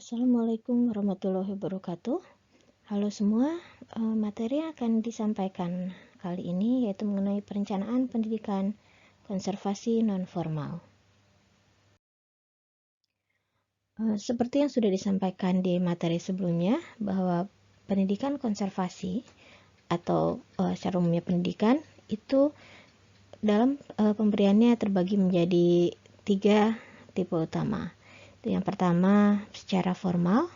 Assalamualaikum warahmatullahi wabarakatuh. Halo semua, materi yang akan disampaikan kali ini yaitu mengenai perencanaan pendidikan konservasi non-formal. Seperti yang sudah disampaikan di materi sebelumnya, bahwa pendidikan konservasi atau secara umumnya pendidikan itu dalam pemberiannya terbagi menjadi 3 tipe utama. Itu yang pertama secara formal,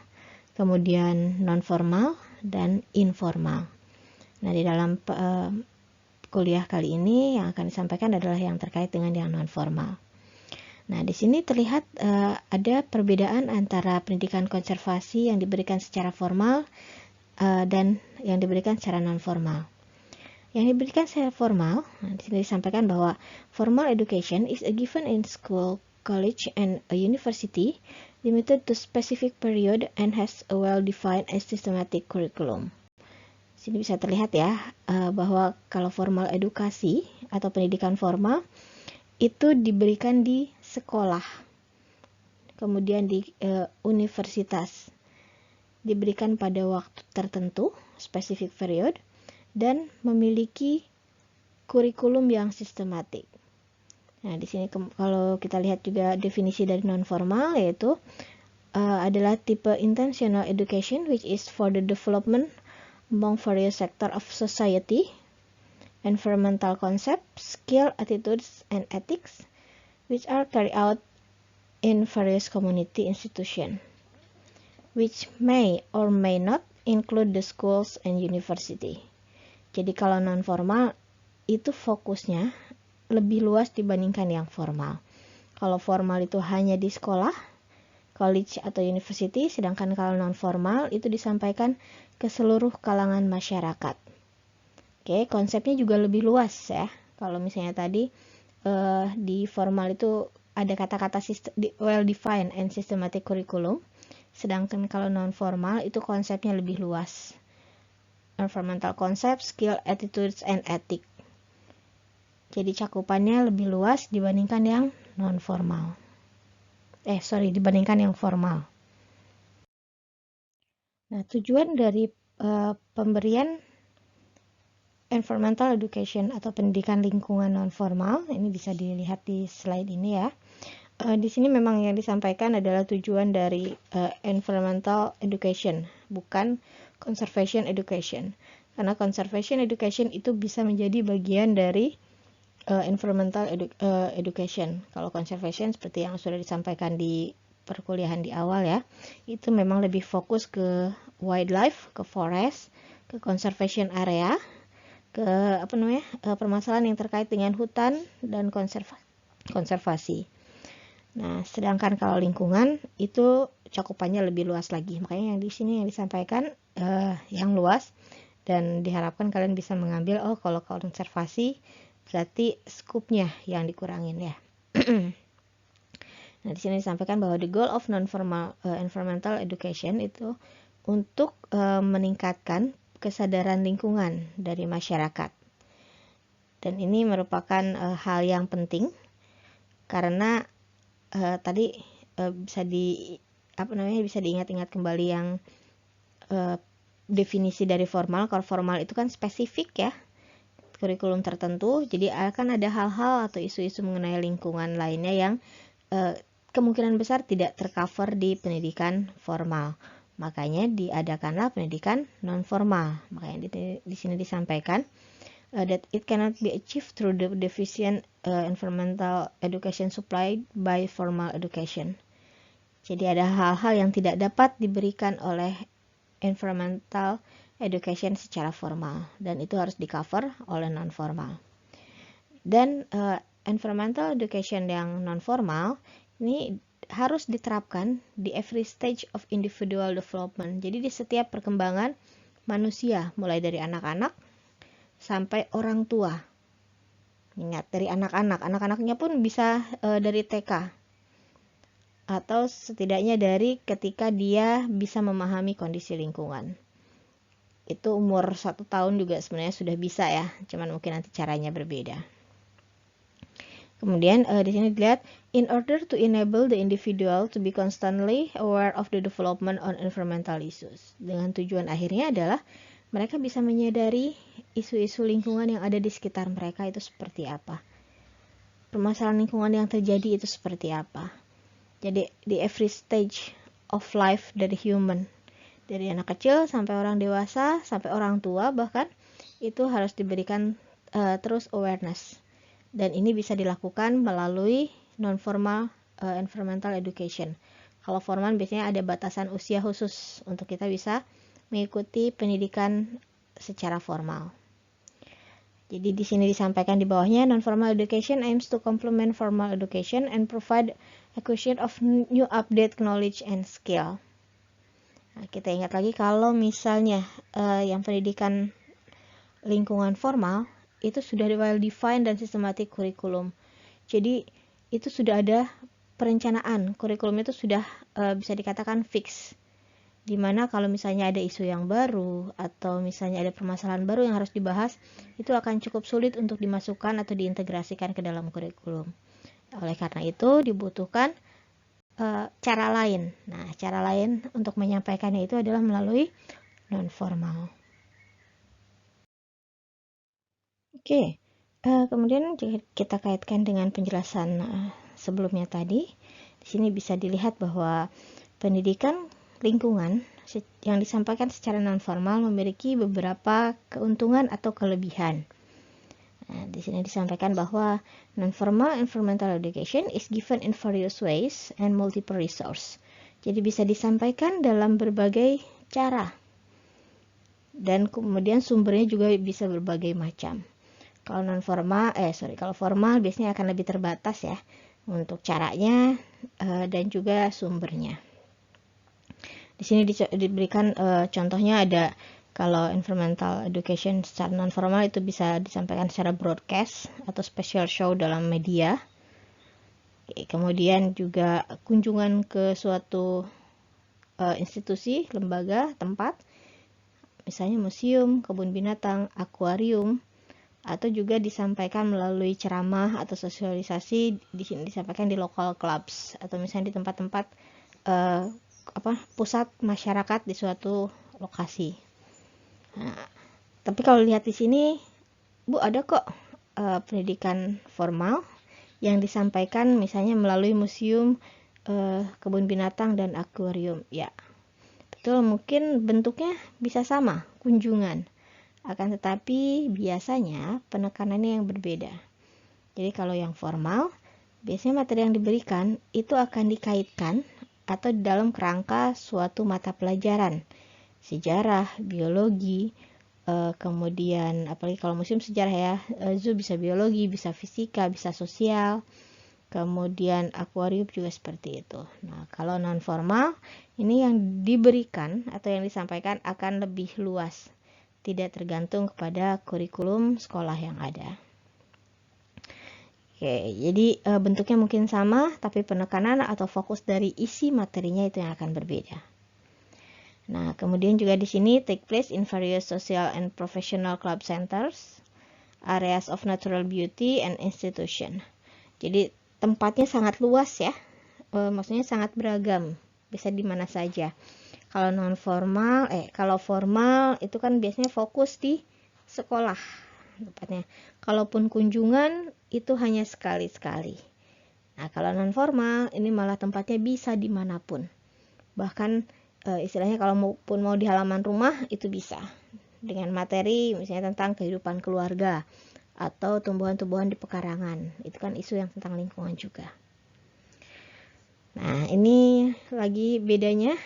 kemudian non-formal, dan informal. Nah, di dalam kuliah kali ini yang akan disampaikan adalah yang terkait dengan yang non-formal. Nah, di sini terlihat ada perbedaan antara pendidikan konservasi yang diberikan secara formal dan yang diberikan secara non-formal. Yang diberikan secara formal, di sini disampaikan bahwa formal education is a given in school, college, and a university, limited to specific period and has a well-defined and systematic curriculum. Sini bisa terlihat ya, bahwa kalau formal edukasi atau pendidikan formal itu diberikan di sekolah, kemudian di universitas, diberikan pada waktu tertentu, specific period, dan memiliki kurikulum yang sistematik. Nah, di sini kalau kita lihat juga definisi dari non-formal, yaitu adalah tipe intentional education which is for the development among various sector of society, environmental concepts, skill, attitudes, and ethics, which are carried out in various community institutions, which may or may not include the schools and university. Jadi kalau non-formal itu fokusnya lebih luas dibandingkan yang formal. Kalau formal itu hanya di sekolah, college atau university, sedangkan kalau non-formal itu disampaikan ke seluruh kalangan masyarakat. Oke, konsepnya juga lebih luas ya. Kalau misalnya tadi di formal itu ada kata-kata well-defined and systematic curriculum, sedangkan kalau non-formal itu konsepnya lebih luas. Environmental concept, skill, attitudes, and ethics. Jadi cakupannya lebih luas dibandingkan yang non-formal. Dibandingkan yang formal. Nah, tujuan dari pemberian environmental education atau pendidikan lingkungan non-formal, ini bisa dilihat di slide ini ya. Di sini memang yang disampaikan adalah tujuan dari environmental education, bukan conservation education. Karena conservation education itu bisa menjadi bagian dari environmental education. Kalau conservation seperti yang sudah disampaikan di perkuliahan di awal ya, itu memang lebih fokus ke wildlife, ke forest, ke conservation area, ke permasalahan yang terkait dengan hutan dan konservasi. Nah, sedangkan kalau lingkungan itu cakupannya lebih luas lagi. Makanya yang di sini yang disampaikan yang luas, dan diharapkan kalian bisa mengambil kalau konservasi berarti skupnya yang dikurangin ya. Nah, di sini disampaikan bahwa the goal of non-formal environmental education itu untuk meningkatkan kesadaran lingkungan dari masyarakat. Dan ini merupakan hal yang penting karena tadi bisa diingat-ingat kembali yang definisi dari formal. Kalau formal itu kan spesifik ya, kurikulum tertentu, jadi akan ada hal-hal atau isu-isu mengenai lingkungan lainnya yang kemungkinan besar tidak tercover di pendidikan formal. Makanya diadakanlah pendidikan non-formal. Makanya di sini disampaikan that it cannot be achieved through the deficient environmental education supplied by formal education. Jadi ada hal-hal yang tidak dapat diberikan oleh environmental education secara formal, dan itu harus di-cover oleh non-formal. Dan environmental education yang non-formal ini harus diterapkan di every stage of individual development. Jadi di setiap perkembangan manusia, mulai dari anak-anak sampai orang tua. Ingat, dari anak-anaknya pun bisa dari TK, atau setidaknya dari ketika dia bisa memahami kondisi lingkungan. Itu umur 1 tahun juga sebenarnya sudah bisa ya, cuman mungkin nanti caranya berbeda. Kemudian di sini dilihat, in order to enable the individual to be constantly aware of the development on environmental issues. Dengan tujuan akhirnya adalah mereka bisa menyadari isu-isu lingkungan yang ada di sekitar mereka itu seperti apa. Permasalahan lingkungan yang terjadi itu seperti apa. Jadi di every stage of life dari human, dari anak kecil sampai orang dewasa, sampai orang tua bahkan, itu harus diberikan terus awareness. Dan ini bisa dilakukan melalui non-formal environmental education. Kalau formal biasanya ada batasan usia khusus untuk kita bisa mengikuti pendidikan secara formal. Jadi di sini disampaikan di bawahnya, non-formal education aims to complement formal education and provide acquisition of new update knowledge and skill. Nah, kita ingat lagi kalau misalnya yang pendidikan lingkungan formal itu sudah well defined dan sistematik kurikulum. Jadi itu sudah ada perencanaan, kurikulum itu sudah bisa dikatakan fix. Dimana kalau misalnya ada isu yang baru atau misalnya ada permasalahan baru yang harus dibahas, itu akan cukup sulit untuk dimasukkan atau diintegrasikan ke dalam kurikulum. Oleh karena itu dibutuhkan cara lain. Nah, cara lain untuk menyampaikannya itu adalah melalui non-formal. Oke, kemudian jika kita kaitkan dengan penjelasan sebelumnya tadi, di sini bisa dilihat bahwa pendidikan lingkungan yang disampaikan secara non-formal memiliki beberapa keuntungan atau kelebihan. Nah, di sini disampaikan bahwa non-formal environmental education is given in various ways and multiple resource. Jadi bisa disampaikan dalam berbagai cara. Dan kemudian sumbernya juga bisa berbagai macam. Kalau kalau formal biasanya akan lebih terbatas ya untuk caranya dan juga sumbernya. Di sini diberikan contohnya ada kalau environmental education secara non formal itu bisa disampaikan secara broadcast atau special show dalam media. Kemudian juga kunjungan ke suatu institusi, lembaga, tempat, misalnya museum, kebun binatang, akuarium, atau juga disampaikan melalui ceramah atau sosialisasi di sini disampaikan di local clubs atau misalnya di tempat-tempat pusat masyarakat di suatu lokasi. Nah, tapi kalau lihat di sini, Bu, ada kok pendidikan formal yang disampaikan misalnya melalui museum, kebun binatang dan akuarium. Ya, betul, mungkin bentuknya bisa sama, kunjungan. Akan tetapi biasanya penekanannya yang berbeda. Jadi kalau yang formal, biasanya materi yang diberikan itu akan dikaitkan atau dalam kerangka suatu mata pelajaran. Sejarah, biologi, kemudian apalagi kalau museum sejarah ya, zoo bisa biologi, bisa fisika, bisa sosial, kemudian akuarium juga seperti itu. Nah, kalau non formal, ini yang diberikan atau yang disampaikan akan lebih luas. Tidak tergantung kepada kurikulum sekolah yang ada. Oke, jadi bentuknya mungkin sama, tapi penekanan atau fokus dari isi materinya itu yang akan berbeda. Nah, kemudian juga di sini take place in various social and professional club centers, areas of natural beauty and institution. Jadi tempatnya sangat luas ya, maksudnya sangat beragam, bisa di mana saja. Kalau kalau formal itu kan biasanya fokus di sekolah tempatnya. Kalaupun kunjungan itu hanya sekali-sekali. Nah, kalau non formal ini malah tempatnya bisa dimanapun. Bahkan istilahnya kalau mau di halaman rumah itu bisa. Dengan materi misalnya tentang kehidupan keluarga atau tumbuhan-tumbuhan di pekarangan. Itu kan isu yang tentang lingkungan juga. Nah, ini lagi bedanya.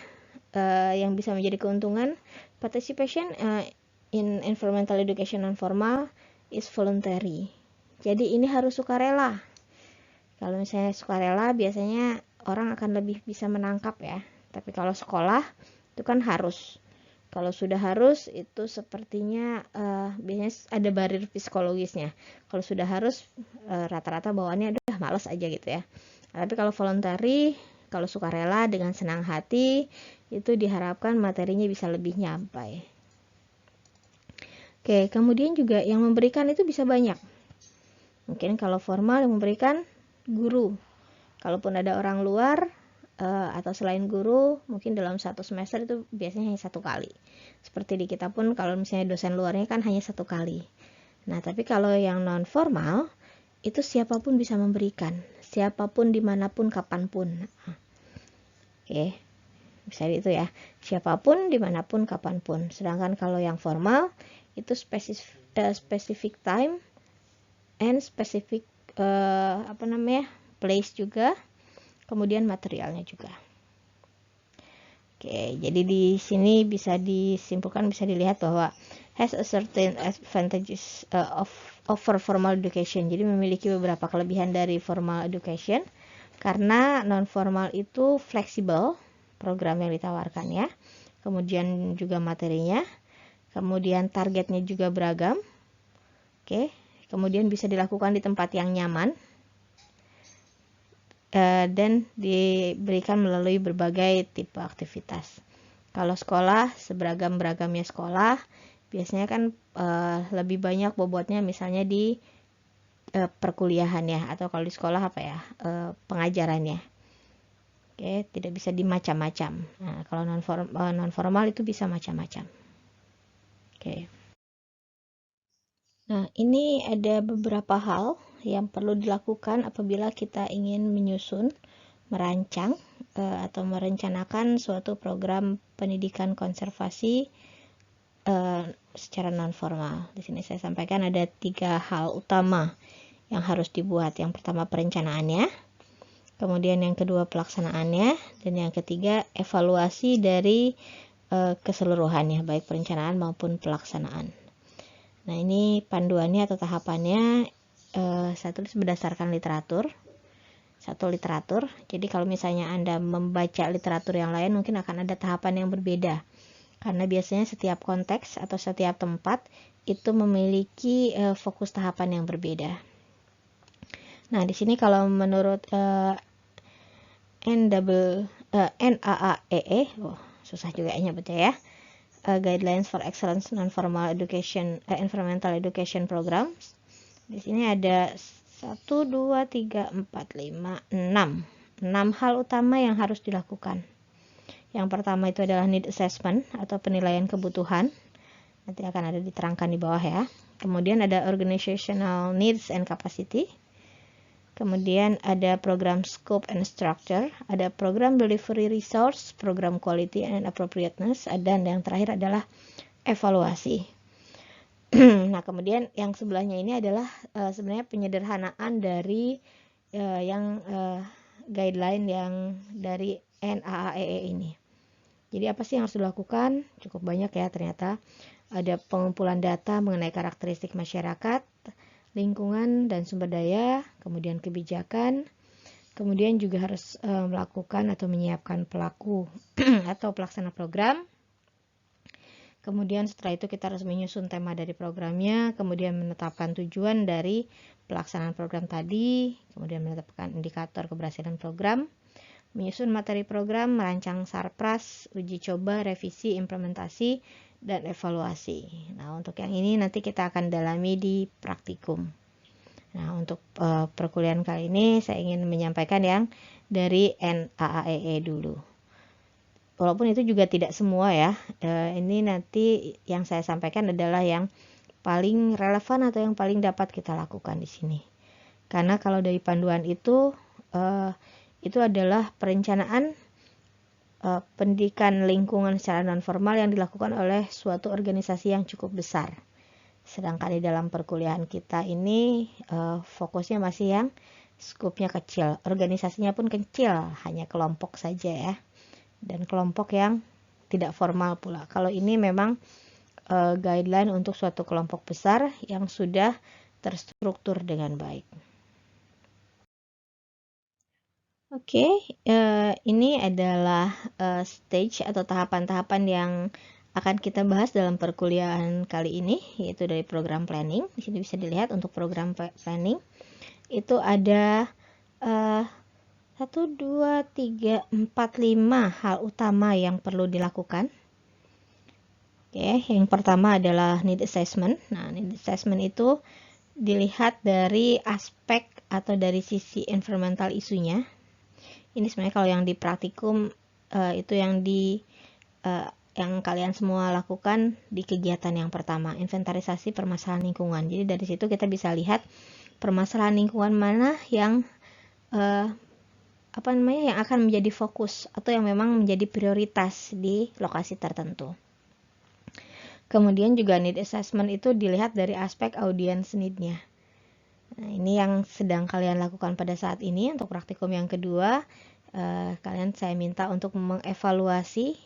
Yang bisa menjadi keuntungan, participation in environmental education non-formal is voluntary. Jadi ini harus sukarela. Kalau misalnya sukarela biasanya orang akan lebih bisa menangkap ya. Tapi kalau sekolah itu kan harus. Kalau sudah harus itu sepertinya biasanya ada barir psikologisnya. Kalau sudah harus rata-rata bawaannya udah malas aja gitu ya. Tapi kalau voluntary, kalau sukarela dengan senang hati, itu diharapkan materinya bisa lebih nyampai. Oke, kemudian juga yang memberikan itu bisa banyak. Mungkin kalau formal yang memberikan guru. Kalaupun ada orang luar atau selain guru, mungkin dalam satu semester itu biasanya hanya 1 kali. Seperti di kita pun kalau misalnya dosen luarnya kan hanya 1 kali. Nah, tapi kalau yang non formal itu siapapun bisa memberikan, siapapun dimanapun kapanpun. Oke, bisa itu ya, siapapun dimanapun kapanpun. Sedangkan kalau yang formal itu specific time and specific place juga, kemudian materialnya juga. Oke, jadi di sini bisa disimpulkan, bisa dilihat bahwa has a certain advantages over formal education. Jadi memiliki beberapa kelebihan dari formal education karena non formal itu fleksibel program yang ditawarkan ya. Kemudian juga materinya, kemudian targetnya juga beragam. Oke, kemudian bisa dilakukan di tempat yang nyaman. Dan diberikan melalui berbagai tipe aktivitas. Kalau sekolah, seberagam-beragamnya sekolah, biasanya kan lebih banyak bobotnya misalnya di perkuliahannya, atau kalau di sekolah pengajarannya. Oke, tidak bisa di macam-macam. Nah, kalau non formal itu bisa macam-macam. Oke. Nah, ini ada beberapa hal yang perlu dilakukan apabila kita ingin menyusun, merancang, atau merencanakan suatu program pendidikan konservasi secara non formal. Di sini saya sampaikan ada 3 hal utama yang harus dibuat. Yang pertama perencanaannya, kemudian yang kedua pelaksanaannya, dan yang ketiga evaluasi dari keseluruhannya, baik perencanaan maupun pelaksanaan. Nah, ini panduannya atau tahapannya satu berdasarkan literatur. Satu literatur. Jadi kalau misalnya Anda membaca literatur yang lain, mungkin akan ada tahapan yang berbeda. Karena biasanya setiap konteks atau setiap tempat itu memiliki fokus tahapan yang berbeda. Nah, di sini kalau menurut NAAEE, susah juga nyebutnya ya. Guidelines for Excellence Non-Formal Education, Environmental Education Programs. Di sini ada 1, 2, 3, 4, 5, 6 hal utama yang harus dilakukan. Yang pertama itu adalah need assessment atau penilaian kebutuhan. Nanti akan ada diterangkan di bawah ya. Kemudian ada organizational needs and capacity. Kemudian ada program scope and structure, ada program delivery resource, program quality and appropriateness, dan yang terakhir adalah evaluasi. Nah, kemudian yang sebelahnya ini adalah sebenarnya penyederhanaan dari guideline yang dari NAAEE ini. Jadi apa sih yang harus dilakukan? Cukup banyak ya ternyata. Ada pengumpulan data mengenai karakteristik masyarakat, lingkungan dan sumber daya, kemudian kebijakan, kemudian juga harus melakukan atau menyiapkan pelaku atau pelaksana program. Kemudian setelah itu kita harus menyusun tema dari programnya, kemudian menetapkan tujuan dari pelaksanaan program tadi, kemudian menetapkan indikator keberhasilan program, menyusun materi program, merancang sarpras, uji coba, revisi, implementasi, dan evaluasi. Nah, untuk yang ini nanti kita akan dalami di praktikum. Nah, untuk perkuliahan kali ini saya ingin menyampaikan yang dari NAAEE dulu. Walaupun itu juga tidak semua ya. Ini nanti yang saya sampaikan adalah yang paling relevan atau yang paling dapat kita lakukan di sini. Karena kalau dari panduan itu adalah perencanaan pendidikan lingkungan secara non formal yang dilakukan oleh suatu organisasi yang cukup besar. Sedangkan di dalam perkuliahan kita ini fokusnya masih yang skupnya kecil, organisasinya pun kecil, hanya kelompok saja ya, dan kelompok yang tidak formal pula. Kalau ini memang guideline untuk suatu kelompok besar yang sudah terstruktur dengan baik. Oke, ini adalah stage atau tahapan-tahapan yang akan kita bahas dalam perkuliahan kali ini, yaitu dari program planning. Di sini bisa dilihat untuk program planning itu ada 1, 2, 3, 4, 5 hal utama yang perlu dilakukan. Oke, yang pertama adalah need assessment. Nah, need assessment itu dilihat dari aspek atau dari sisi environmental isunya. Ini sebenarnya kalau yang di praktikum itu yang kalian semua lakukan di kegiatan yang pertama, inventarisasi permasalahan lingkungan. Jadi dari situ kita bisa lihat permasalahan lingkungan mana yang yang akan menjadi fokus atau yang memang menjadi prioritas di lokasi tertentu. Kemudian juga need assessment itu dilihat dari aspek audience need-nya. Nah, ini yang sedang kalian lakukan pada saat ini untuk praktikum yang kedua. Kalian saya minta untuk mengevaluasi,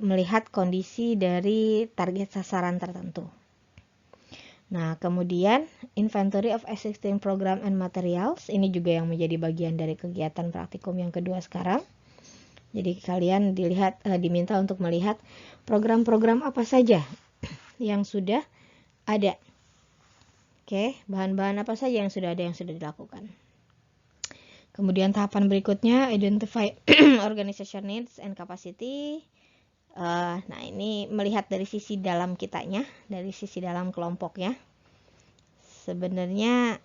melihat kondisi dari target sasaran tertentu. Nah, kemudian inventory of existing program and materials, ini juga yang menjadi bagian dari kegiatan praktikum yang kedua sekarang. Jadi kalian diminta untuk melihat program-program apa saja yang sudah ada. Oke, bahan-bahan apa saja yang sudah ada, yang sudah dilakukan. Kemudian tahapan berikutnya, identify organization needs and capacity. Nah, ini melihat dari sisi dalam kitanya, dari sisi dalam kelompoknya. Sebenarnya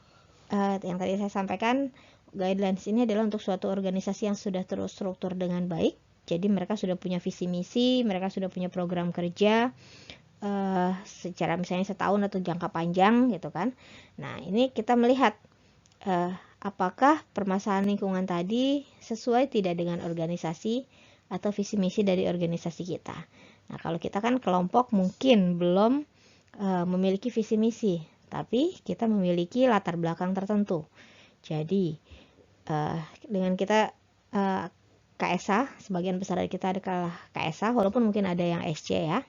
yang tadi saya sampaikan, guidelines ini adalah untuk suatu organisasi yang sudah terstruktur dengan baik. Jadi mereka sudah punya visi misi, mereka sudah punya program kerja, secara misalnya setahun atau jangka panjang gitu kan. Nah, ini kita melihat apakah permasalahan lingkungan tadi sesuai tidak dengan organisasi atau visi misi dari organisasi kita. Nah, kalau kita kan kelompok mungkin belum memiliki visi misi, tapi kita memiliki latar belakang tertentu. Jadi dengan kita KSA, sebagian besar dari kita adalah KSA, walaupun mungkin ada yang SC ya.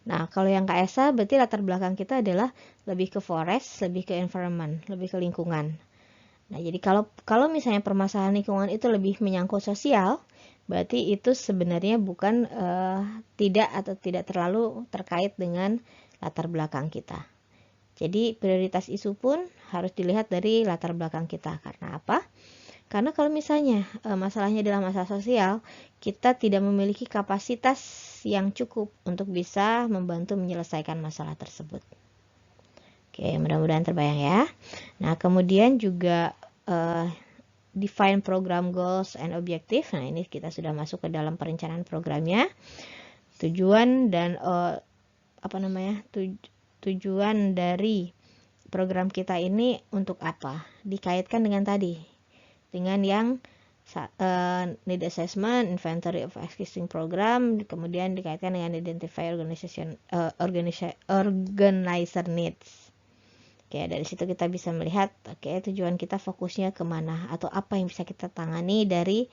Nah, kalau yang KSA berarti latar belakang kita adalah lebih ke forest, lebih ke environment, lebih ke lingkungan. Nah, jadi kalau misalnya permasalahan lingkungan itu lebih menyangkut sosial, berarti itu sebenarnya bukan tidak terlalu terkait dengan latar belakang kita. Jadi prioritas isu pun harus dilihat dari latar belakang kita. Karena apa? Karena kalau misalnya masalahnya adalah masalah sosial, kita tidak memiliki kapasitas yang cukup untuk bisa membantu menyelesaikan masalah tersebut. Oke, mudah-mudahan terbayang ya. Nah, kemudian juga define program goals and objective. Nah, ini kita sudah masuk ke dalam perencanaan programnya. Tujuan dan tujuan dari program kita ini untuk apa? Dikaitkan dengan tadi, dengan yang need assessment, inventory of existing program, kemudian dikaitkan dengan identify organizer needs. Oke, dari situ kita bisa melihat, tujuan kita fokusnya kemana atau apa yang bisa kita tangani dari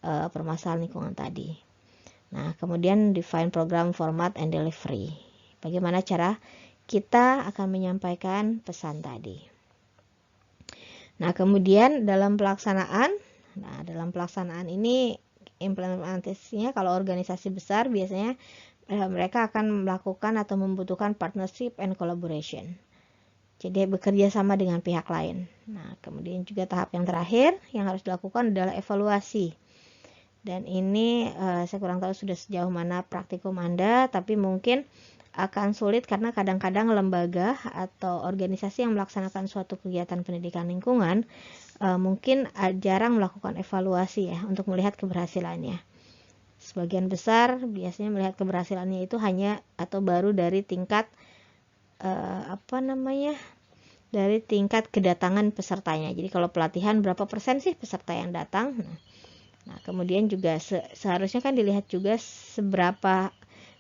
permasalahan lingkungan tadi. Nah, kemudian define program format and delivery. Bagaimana cara kita akan menyampaikan pesan tadi. Nah, kemudian dalam pelaksanaan ini implementasinya kalau organisasi besar biasanya mereka akan melakukan atau membutuhkan partnership and collaboration. Jadi bekerja sama dengan pihak lain. Nah, kemudian juga tahap yang terakhir yang harus dilakukan adalah evaluasi. Dan ini saya kurang tahu sudah sejauh mana praktikum Anda, tapi mungkin akan sulit karena kadang-kadang lembaga atau organisasi yang melaksanakan suatu kegiatan pendidikan lingkungan mungkin jarang melakukan evaluasi ya untuk melihat keberhasilannya. Sebagian besar biasanya melihat keberhasilannya itu hanya atau baru dari tingkat dari tingkat kedatangan pesertanya. Jadi kalau pelatihan berapa persen sih peserta yang datang? Nah, kemudian juga seharusnya kan dilihat juga seberapa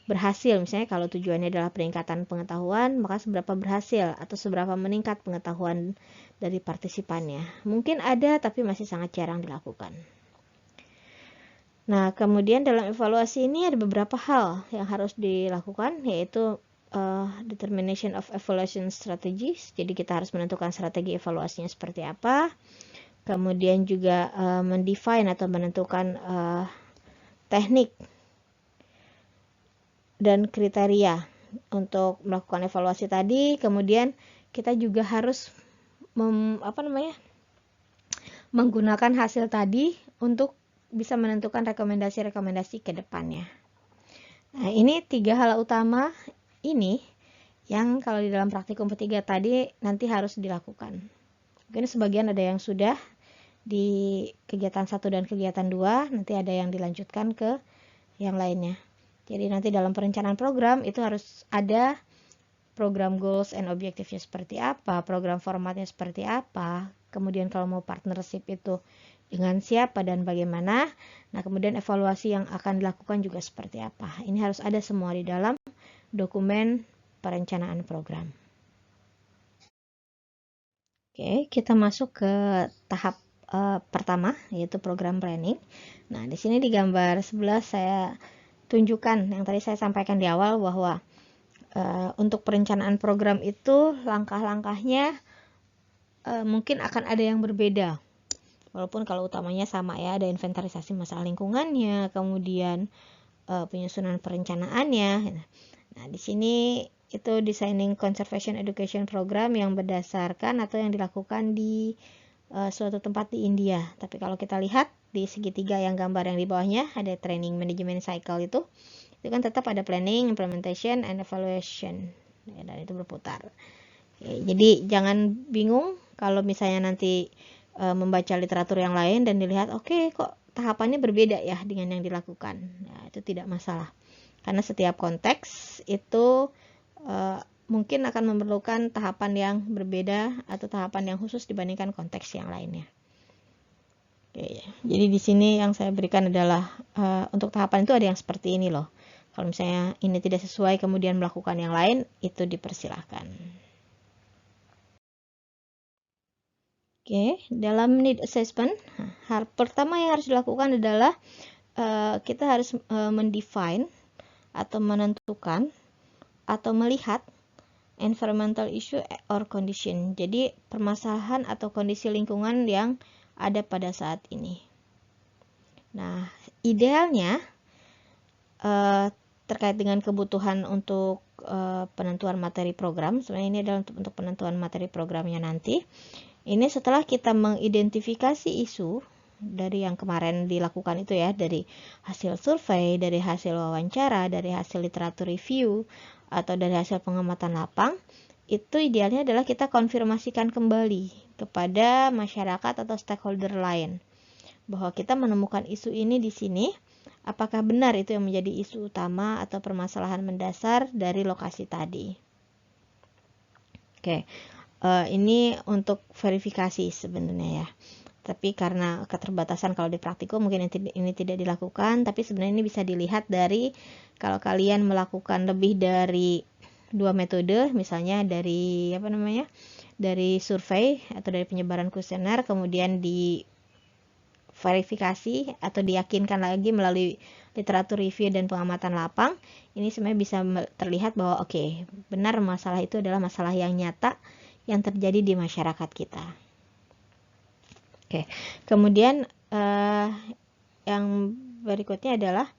berhasil. Misalnya kalau tujuannya adalah peningkatan pengetahuan, maka seberapa berhasil atau seberapa meningkat pengetahuan dari partisipannya. Mungkin ada tapi masih sangat jarang dilakukan. Nah, kemudian dalam evaluasi ini ada beberapa hal yang harus dilakukan, yaitu determination of evaluation strategies. Jadi kita harus menentukan strategi evaluasinya seperti apa. Kemudian juga mendefine atau menentukan teknik dan kriteria untuk melakukan evaluasi tadi. Kemudian kita juga harus menggunakan hasil tadi untuk bisa menentukan rekomendasi-rekomendasi ke depannya. Nah, ini 3 hal utama ini yang kalau di dalam praktikum ketiga tadi nanti harus dilakukan. Mungkin sebagian ada yang sudah di kegiatan 1 dan kegiatan 2, nanti ada yang dilanjutkan ke yang lainnya. Jadi nanti dalam perencanaan program itu harus ada program goals and objectives-nya seperti apa, program formatnya seperti apa, kemudian kalau mau partnership itu dengan siapa dan bagaimana. Nah, kemudian evaluasi yang akan dilakukan juga seperti apa. Ini harus ada semua di dalam dokumen perencanaan program. Oke, kita masuk ke tahap pertama, yaitu program planning. Nah, di sini di gambar 11 saya tunjukkan yang tadi saya sampaikan di awal bahwa untuk perencanaan program itu langkah-langkahnya mungkin akan ada yang berbeda. Walaupun kalau utamanya sama ya, ada inventarisasi masalah lingkungannya, kemudian penyusunan perencanaannya. Nah, di sini itu Designing Conservation Education Program yang berdasarkan atau yang dilakukan di suatu tempat di India. Tapi kalau kita lihat di segitiga yang gambar yang di bawahnya ada training management cycle itu kan tetap ada planning, implementation, and evaluation. Ya, dan itu berputar. Oke, jadi jangan bingung kalau misalnya nanti membaca literatur yang lain dan dilihat oke, kok tahapannya berbeda ya dengan yang dilakukan. Nah, itu tidak masalah. Karena setiap konteks itu mungkin akan memerlukan tahapan yang berbeda atau tahapan yang khusus dibandingkan konteks yang lainnya. Oke, jadi di sini yang saya berikan adalah untuk tahapan itu ada yang seperti ini loh. Kalau misalnya ini tidak sesuai kemudian melakukan yang lain, itu dipersilahkan. Oke, dalam need assessment, hal pertama yang harus dilakukan adalah kita harus mendefine atau menentukan atau melihat environmental issue or condition. Jadi permasalahan atau kondisi lingkungan yang ada pada saat ini. Nah, idealnya terkait dengan kebutuhan untuk penentuan materi program, sebenarnya ini adalah untuk penentuan materi programnya nanti. Ini setelah kita mengidentifikasi isu dari yang kemarin dilakukan itu ya, dari hasil survei, dari hasil wawancara, dari hasil literatur review, atau dari hasil pengamatan lapang, itu idealnya adalah kita konfirmasikan kembali kepada masyarakat atau stakeholder lain bahwa kita menemukan isu ini di sini, apakah benar itu yang menjadi isu utama atau permasalahan mendasar dari lokasi tadi. Oke, ini untuk verifikasi sebenarnya ya. Tapi karena keterbatasan kalau di praktikum mungkin ini tidak dilakukan, tapi sebenarnya ini bisa dilihat dari kalau kalian melakukan lebih dari 2 metode, misalnya dari dari survei atau dari penyebaran kuesioner, kemudian di verifikasi atau diyakinkan lagi melalui literatur review dan pengamatan lapang, ini sebenarnya bisa terlihat bahwa oke, benar masalah itu adalah masalah yang nyata yang terjadi di masyarakat kita. Oke, kemudian yang berikutnya adalah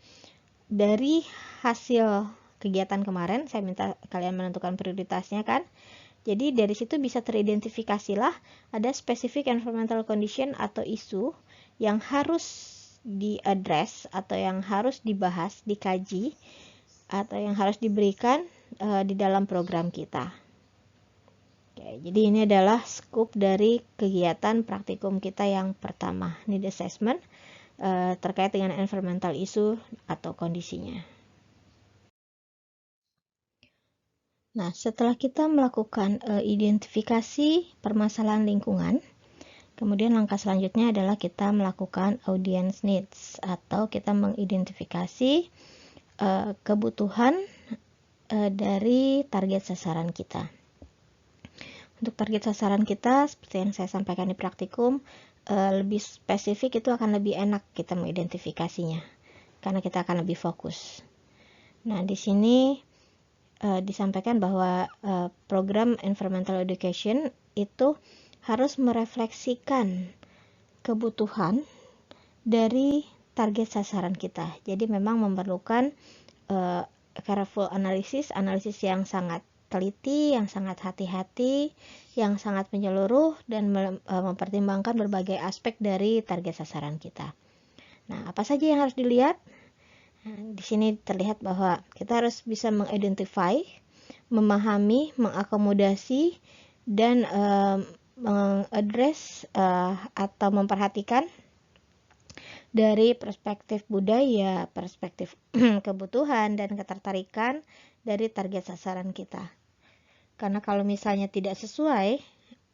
dari hasil kegiatan kemarin, saya minta kalian menentukan prioritasnya kan. Jadi dari situ bisa teridentifikasilah ada specific environmental condition atau isu yang harus diadres atau yang harus dibahas, dikaji, atau yang harus diberikan di dalam program kita. Oke, jadi ini adalah scope dari kegiatan praktikum kita yang pertama, need assessment, terkait dengan environmental issue atau kondisinya. Nah, setelah kita melakukan identifikasi permasalahan lingkungan, kemudian langkah selanjutnya adalah kita melakukan audience needs atau kita mengidentifikasi kebutuhan dari target sasaran kita. Untuk target sasaran kita, seperti yang saya sampaikan di praktikum, lebih spesifik itu akan lebih enak kita mengidentifikasinya, karena kita akan lebih fokus. Nah, di sini disampaikan bahwa program environmental education itu harus merefleksikan kebutuhan dari target sasaran kita. Jadi memang memerlukan careful analisis yang sangat teliti, yang sangat hati-hati, yang sangat menyeluruh dan mempertimbangkan berbagai aspek dari target sasaran kita. Nah, apa saja yang harus dilihat? Nah, di sini terlihat bahwa kita harus bisa mengidentify memahami, mengakomodasi, dan mengadres atau memperhatikan dari perspektif budaya, perspektif kebutuhan, dan ketertarikan dari target sasaran kita. Karena kalau misalnya tidak sesuai,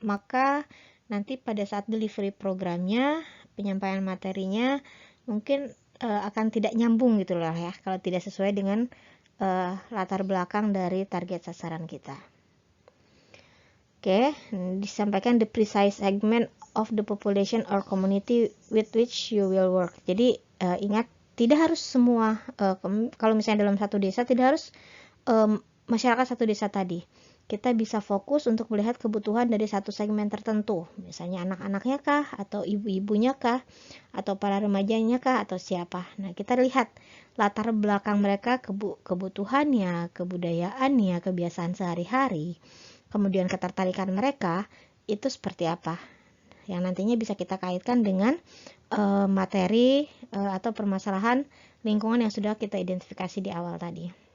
maka nanti pada saat delivery programnya, penyampaian materinya mungkin akan tidak nyambung gitu loh ya, kalau tidak sesuai dengan latar belakang dari target sasaran kita. Oke, disampaikan the precise segment of the population or community with which you will work. Jadi ingat, tidak harus semua, kalau misalnya dalam satu desa tidak harus masyarakat satu desa tadi. Kita bisa fokus untuk melihat kebutuhan dari satu segmen tertentu, misalnya anak-anaknya kah, atau ibu-ibunya kah, atau para remajanya kah, atau siapa. Nah, kita lihat latar belakang mereka, kebutuhannya, kebudayaannya, kebiasaan sehari-hari, kemudian ketertarikan mereka itu seperti apa, yang nantinya bisa kita kaitkan dengan materi atau permasalahan lingkungan yang sudah kita identifikasi di awal tadi.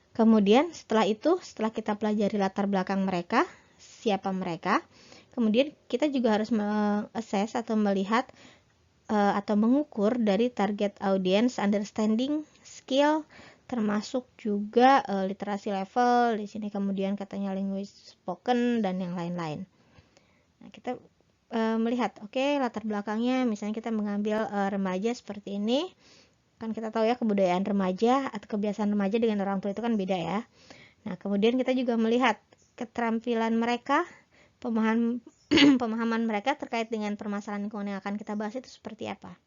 Kemudian setelah itu, setelah kita pelajari latar belakang mereka, siapa mereka, kemudian kita juga harus mengassess atau melihat atau mengukur dari target audience understanding skill, termasuk juga literasi level di sini, kemudian katanya language spoken dan yang lain-lain. Nah, kita melihat, oke, latar belakangnya, misalnya kita mengambil remaja seperti ini, kan kita tahu ya kebudayaan remaja atau kebiasaan remaja dengan orang tua itu kan beda ya. Nah, kemudian kita juga melihat keterampilan mereka, pemahaman mereka terkait dengan permasalahan lingkungan yang akan kita bahas itu seperti apa.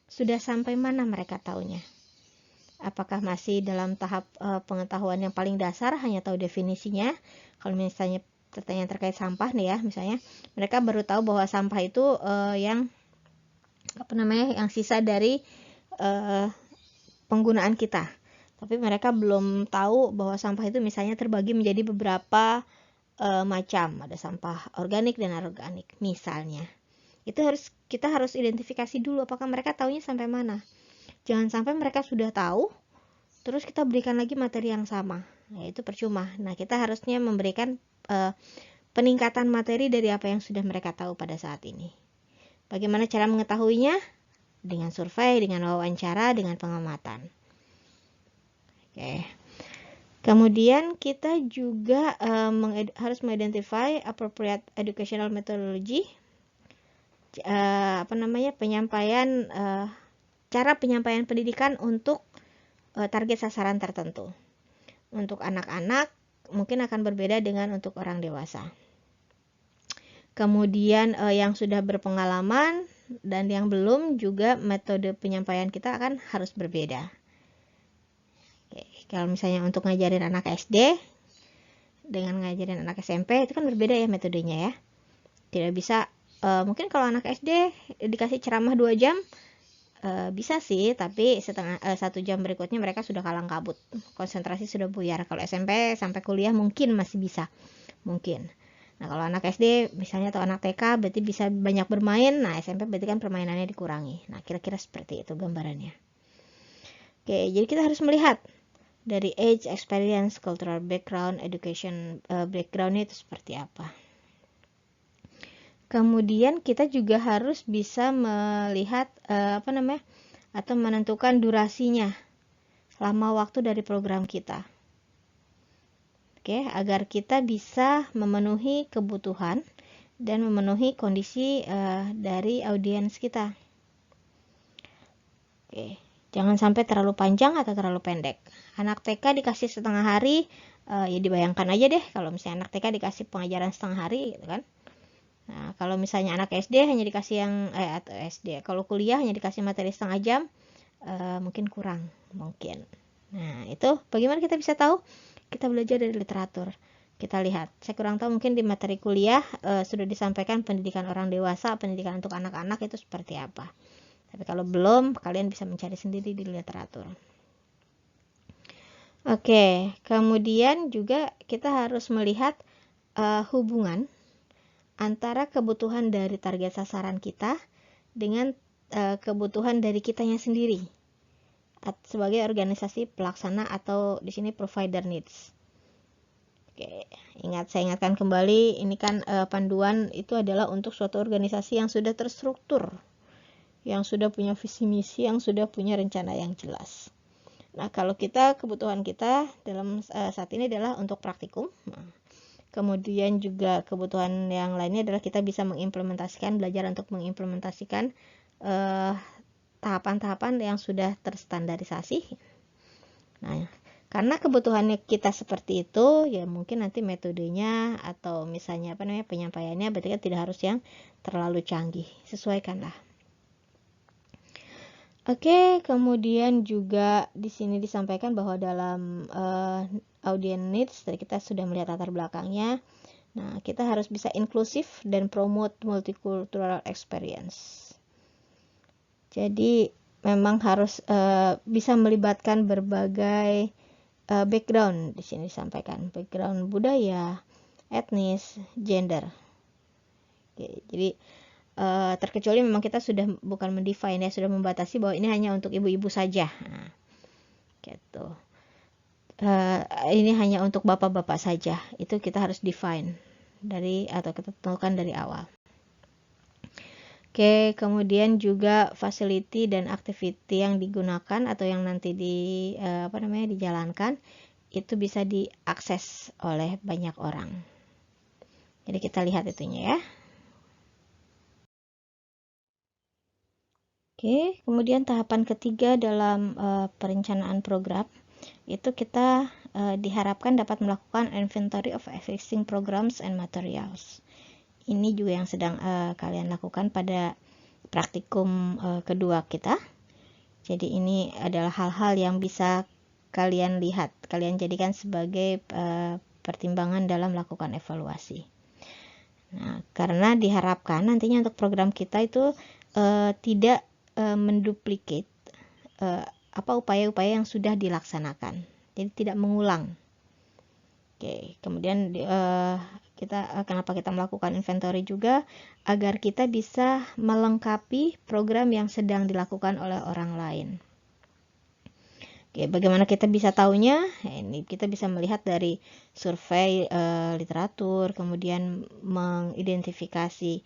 Sudah sampai mana mereka taunya? Apakah masih dalam tahap pengetahuan yang paling dasar, hanya tahu definisinya? Kalau misalnya pertanyaan terkait sampah nih ya, misalnya mereka baru tahu bahwa sampah itu yang sisa dari penggunaan kita, tapi mereka belum tahu bahwa sampah itu misalnya terbagi menjadi beberapa macam, ada sampah organik dan anorganik misalnya. Itu kita harus identifikasi dulu apakah mereka taunya sampai mana. Jangan sampai mereka sudah tahu terus kita berikan lagi materi yang sama, itu percuma. Nah, kita harusnya memberikan peningkatan materi dari apa yang sudah mereka tahu pada saat ini. Bagaimana cara mengetahuinya? Dengan survei, dengan wawancara, dengan pengamatan. Oke. Kemudian kita juga harus mengidentify appropriate educational methodology, penyampaian cara penyampaian pendidikan untuk target sasaran tertentu. Untuk anak-anak mungkin akan berbeda dengan untuk orang dewasa. Kemudian yang sudah berpengalaman dan yang belum juga metode penyampaian kita akan harus berbeda. Oke, kalau misalnya untuk ngajarin anak SD dengan ngajarin anak SMP itu kan berbeda ya metodenya ya. Tidak bisa, mungkin kalau anak SD dikasih ceramah 2 jam bisa sih, tapi 1 jam berikutnya mereka sudah kalang kabut, konsentrasi sudah buyar. Kalau SMP sampai kuliah mungkin masih bisa, mungkin. Nah, kalau anak SD misalnya atau anak TK berarti bisa banyak bermain. Nah, SMP berarti kan permainannya dikurangi. Nah, kira-kira seperti itu gambarannya. Oke, jadi kita harus melihat dari age, experience, cultural background, education background itu seperti apa. Kemudian kita juga harus bisa melihat atau menentukan durasinya, lama waktu dari program kita. Oke, agar kita bisa memenuhi kebutuhan dan memenuhi kondisi dari audiens kita. Oke, jangan sampai terlalu panjang atau terlalu pendek. Anak TK dikasih setengah hari, ya dibayangkan aja deh kalau misalnya anak TK dikasih pengajaran setengah hari gitu kan. Nah, kalau misalnya anak SD hanya dikasih atau SD, kalau kuliah hanya dikasih materi setengah jam, mungkin kurang, mungkin. Nah, itu bagaimana kita bisa tahu? Kita belajar dari literatur. Kita lihat, saya kurang tahu mungkin di materi kuliah sudah disampaikan pendidikan orang dewasa, pendidikan untuk anak-anak itu seperti apa. Tapi kalau belum, kalian bisa mencari sendiri di literatur. Oke, kemudian juga kita harus melihat hubungan antara kebutuhan dari target sasaran kita dengan kebutuhan dari kitanya sendiri sebagai organisasi pelaksana atau di sini provider needs. Oke, saya ingatkan kembali, ini kan panduan itu adalah untuk suatu organisasi yang sudah terstruktur, yang sudah punya visi misi, yang sudah punya rencana yang jelas. Nah, kalau kebutuhan kita dalam saat ini adalah untuk praktikum. Nah, kemudian juga kebutuhan yang lainnya adalah kita bisa mengimplementasikan, belajar untuk mengimplementasikan tahapan-tahapan yang sudah terstandarisasi. Nah, karena kebutuhannya kita seperti itu, ya mungkin nanti metodenya atau misalnya penyampaiannya berarti kan tidak harus yang terlalu canggih, sesuaikanlah. Oke, kemudian juga di sini disampaikan bahwa dalam audience needs, kita sudah melihat latar belakangnya. Nah, kita harus bisa inklusif dan promote multicultural experience. Jadi memang harus bisa melibatkan berbagai background. Di sini disampaikan background budaya, etnis, gender. Oke, jadi terkecuali memang kita sudah bukan mendefine ya, sudah membatasi bahwa ini hanya untuk ibu-ibu saja. Nah, gitu. Ini hanya untuk bapak-bapak saja. Itu kita harus define atau kita tentukan dari awal. Oke, kemudian juga facility dan activity yang digunakan atau yang nanti dijalankan itu bisa diakses oleh banyak orang. Jadi kita lihat itunya ya. Oke, kemudian tahapan ketiga dalam perencanaan program itu kita diharapkan dapat melakukan inventory of existing programs and materials. Ini juga yang sedang kalian lakukan pada praktikum kedua kita. Jadi ini adalah hal-hal yang bisa kalian lihat, kalian jadikan sebagai pertimbangan dalam melakukan evaluasi. Nah, karena diharapkan nantinya untuk program kita itu tidak menduplikat upaya-upaya yang sudah dilaksanakan. Jadi tidak mengulang. Oke, kemudian kenapa kita melakukan inventory juga agar kita bisa melengkapi program yang sedang dilakukan oleh orang lain. Oke, bagaimana kita bisa tahunya? Ini kita bisa melihat dari survei literatur, kemudian mengidentifikasi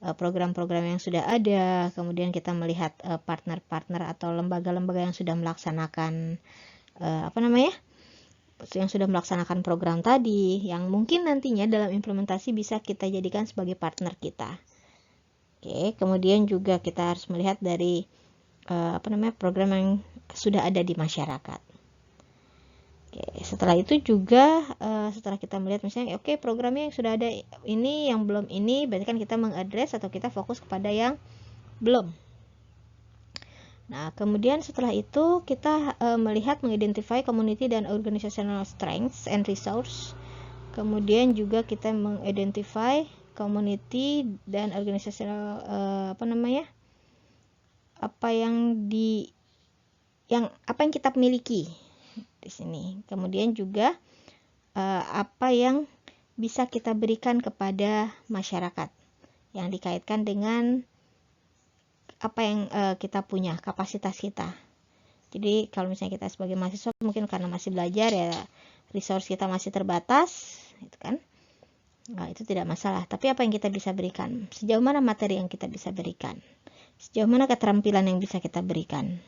program-program yang sudah ada, kemudian kita melihat partner-partner atau lembaga-lembaga yang sudah melaksanakan yang sudah melaksanakan program tadi, yang mungkin nantinya dalam implementasi bisa kita jadikan sebagai partner kita. Oke, kemudian juga kita harus melihat dari program yang sudah ada di masyarakat. Oke, setelah itu juga setelah kita melihat misalnya programnya yang sudah ada ini, yang belum ini, berarti kan kita mengadres atau kita fokus kepada yang belum. Nah, kemudian setelah itu kita mengidentify community dan organizational strengths and resource. Kemudian juga kita mengidentify community dan organizational apa yang kita miliki di sini. Kemudian juga apa yang bisa kita berikan kepada masyarakat yang dikaitkan dengan apa yang kita punya, kapasitas kita. Jadi kalau misalnya kita sebagai mahasiswa mungkin karena masih belajar ya, resource kita masih terbatas, gitu kan. Nah, itu tidak masalah. Tapi apa yang kita bisa berikan? Sejauh mana materi yang kita bisa berikan? Sejauh mana keterampilan yang bisa kita berikan?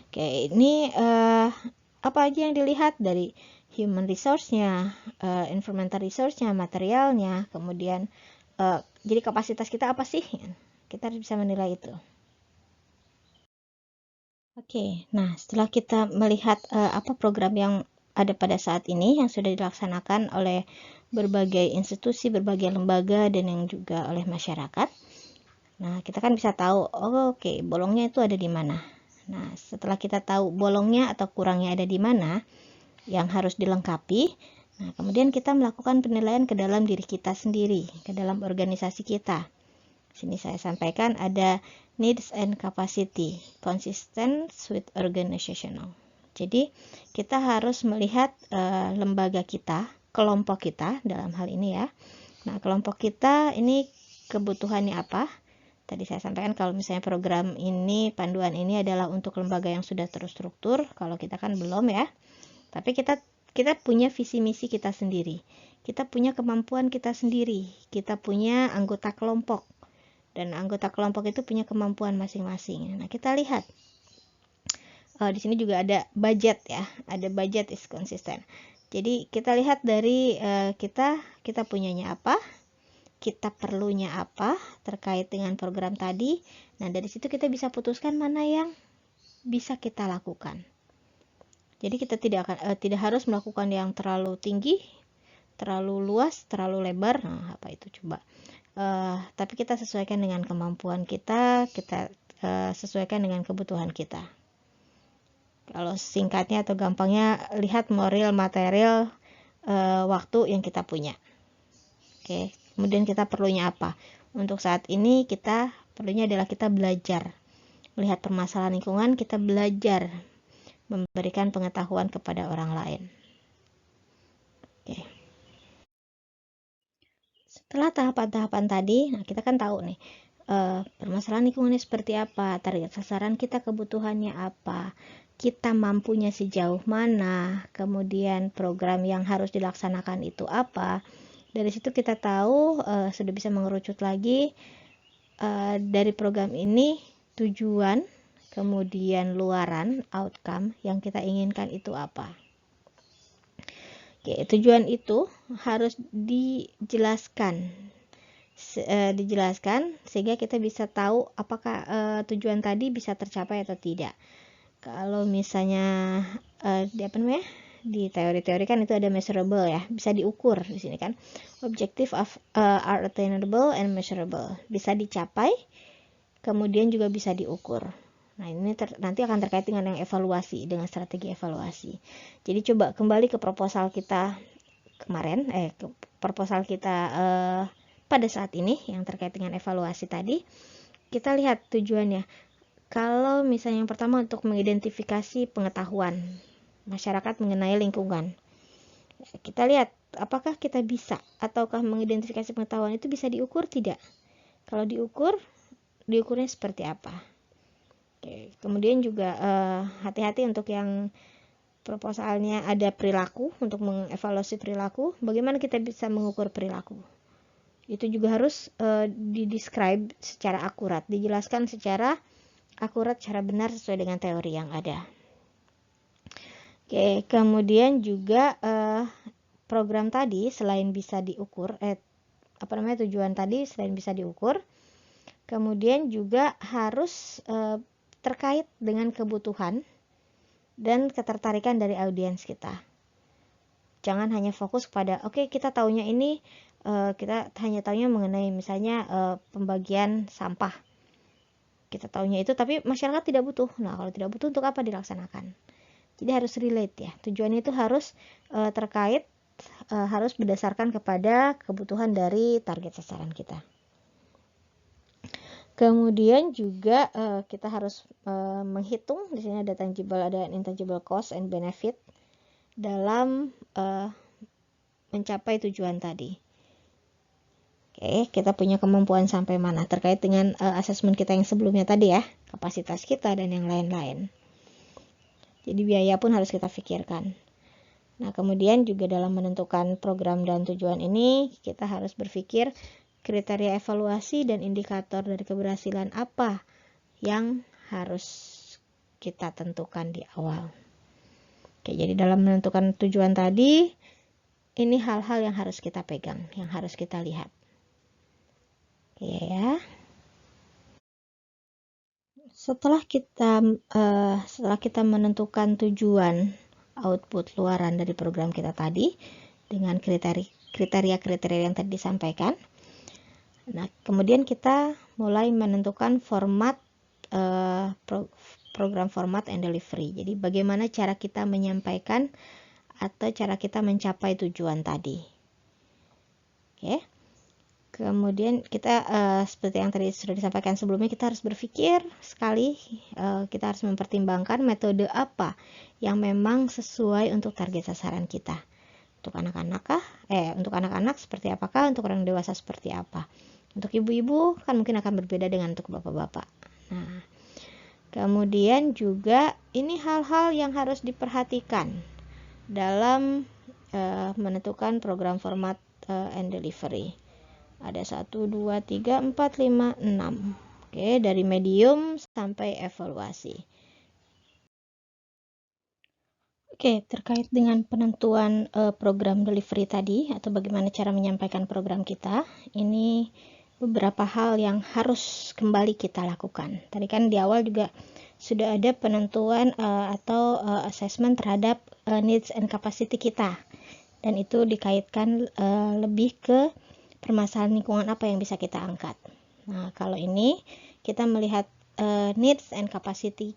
Oke, ini apa aja yang dilihat dari human resource-nya, environmental resource-nya, materialnya, kemudian jadi kapasitas kita apa sih? Kita harus bisa menilai itu. Oke, nah setelah kita melihat apa program yang ada pada saat ini yang sudah dilaksanakan oleh berbagai institusi, berbagai lembaga, dan yang juga oleh masyarakat. Nah, kita kan bisa tahu, bolongnya itu ada di mana. Nah, setelah kita tahu bolongnya atau kurangnya ada di mana, yang harus dilengkapi, nah kemudian kita melakukan penilaian ke dalam diri kita sendiri, ke dalam organisasi kita. Sini saya sampaikan ada needs and capacity, consistent with organizational. Jadi kita harus melihat lembaga kita, kelompok kita dalam hal ini ya. Nah, kelompok kita ini kebutuhannya apa? Tadi saya sampaikan kalau misalnya program ini, panduan ini adalah untuk lembaga yang sudah terstruktur, kalau kita kan belum ya. Tapi kita kita punya visi misi kita sendiri, kita punya kemampuan kita sendiri, kita punya anggota kelompok, dan anggota kelompok itu punya kemampuan masing-masing. Nah, kita lihat di sini juga ada budget ya, ada budget is consistent. Jadi kita lihat dari kita punyanya apa, kita perlunya apa terkait dengan program tadi. Nah, dari situ kita bisa putuskan mana yang bisa kita lakukan. Jadi kita tidak harus melakukan yang terlalu tinggi, terlalu luas, terlalu lebar. Nah, apa itu coba? Tapi kita sesuaikan dengan kemampuan kita sesuaikan dengan kebutuhan kita. Kalau singkatnya atau gampangnya, lihat moral, material, waktu yang kita punya. Oke, kemudian kita perlunya apa? Untuk saat ini kita perlunya adalah kita belajar melihat permasalahan lingkungan, kita belajar memberikan pengetahuan kepada orang lain. Oke. Setelah tahapan-tahapan tadi, nah kita kan tahu nih permasalahan lingkungannya seperti apa, target sasaran kita kebutuhannya apa, kita mampunya sejauh mana, kemudian program yang harus dilaksanakan itu apa. Dari situ kita tahu sudah bisa mengerucut lagi dari program ini tujuan, kemudian luaran, outcome yang kita inginkan itu apa. Oke, tujuan itu harus dijelaskan sehingga kita bisa tahu apakah tujuan tadi bisa tercapai atau tidak. Kalau misalnya di teori-teori kan itu ada measurable ya, bisa diukur di sini kan. Objective are attainable and measurable, bisa dicapai, kemudian juga bisa diukur. Nah, ini nanti akan terkait dengan yang evaluasi, dengan strategi evaluasi. Jadi coba kembali ke proposal kita kemarin, proposal kita pada saat ini yang terkait dengan evaluasi tadi. Kita lihat tujuannya. Kalau misalnya yang pertama untuk mengidentifikasi pengetahuan masyarakat mengenai lingkungan. Kita lihat apakah kita bisa ataukah mengidentifikasi pengetahuan itu bisa diukur tidak? Kalau diukurnya seperti apa? Oke, kemudian juga hati-hati untuk yang proposalnya ada perilaku, untuk mengevaluasi perilaku. Bagaimana kita bisa mengukur perilaku? Itu juga harus didescribe secara akurat, dijelaskan secara akurat, secara benar sesuai dengan teori yang ada. Oke, kemudian juga program tadi selain bisa diukur, tujuan tadi selain bisa diukur, kemudian juga harus terkait dengan kebutuhan dan ketertarikan dari audiens kita. Jangan hanya fokus pada kita taunya ini, kita hanya taunya mengenai misalnya pembagian sampah. Kita taunya itu tapi masyarakat tidak butuh. Nah, kalau tidak butuh untuk apa dilaksanakan? Jadi harus relate ya. Tujuannya itu harus terkait, harus berdasarkan kepada kebutuhan dari target sasaran kita. Kemudian juga kita harus menghitung, di sini ada tangible, ada intangible cost and benefit dalam mencapai tujuan tadi. Oke, kita punya kemampuan sampai mana terkait dengan asesmen kita yang sebelumnya tadi ya, kapasitas kita dan yang lain-lain. Jadi biaya pun harus kita pikirkan. Nah, kemudian juga dalam menentukan program dan tujuan ini, kita harus berpikir kriteria evaluasi dan indikator dari keberhasilan apa yang harus kita tentukan di awal. Oke, jadi dalam menentukan tujuan tadi, ini hal-hal yang harus kita pegang, yang harus kita lihat. Oke ya. Setelah kita menentukan tujuan, output, luaran dari program kita tadi dengan kriteria-kriteria yang tadi disampaikan. Nah, kemudian kita mulai menentukan format program format and delivery. Jadi bagaimana cara kita menyampaikan atau cara kita mencapai tujuan tadi. Oke. Kemudian kita seperti yang tadi sudah disampaikan sebelumnya, kita harus berpikir sekali, kita harus mempertimbangkan metode apa yang memang sesuai untuk target sasaran kita. Untuk anak-anak seperti apakah, untuk orang dewasa seperti apa. Untuk ibu-ibu kan mungkin akan berbeda dengan untuk bapak-bapak. Nah, kemudian juga ini hal-hal yang harus diperhatikan dalam menentukan program format and delivery. Ada 1, 2, 3, 4, 5, 6. Oke, dari medium sampai evaluasi. Oke, terkait dengan penentuan program delivery tadi atau bagaimana cara menyampaikan program kita, ini beberapa hal yang harus kembali kita lakukan. Tadi kan di awal juga sudah ada penentuan atau assessment terhadap needs and capacity kita, dan itu dikaitkan lebih ke permasalahan lingkungan apa yang bisa kita angkat. Nah, kalau ini kita melihat needs and capacity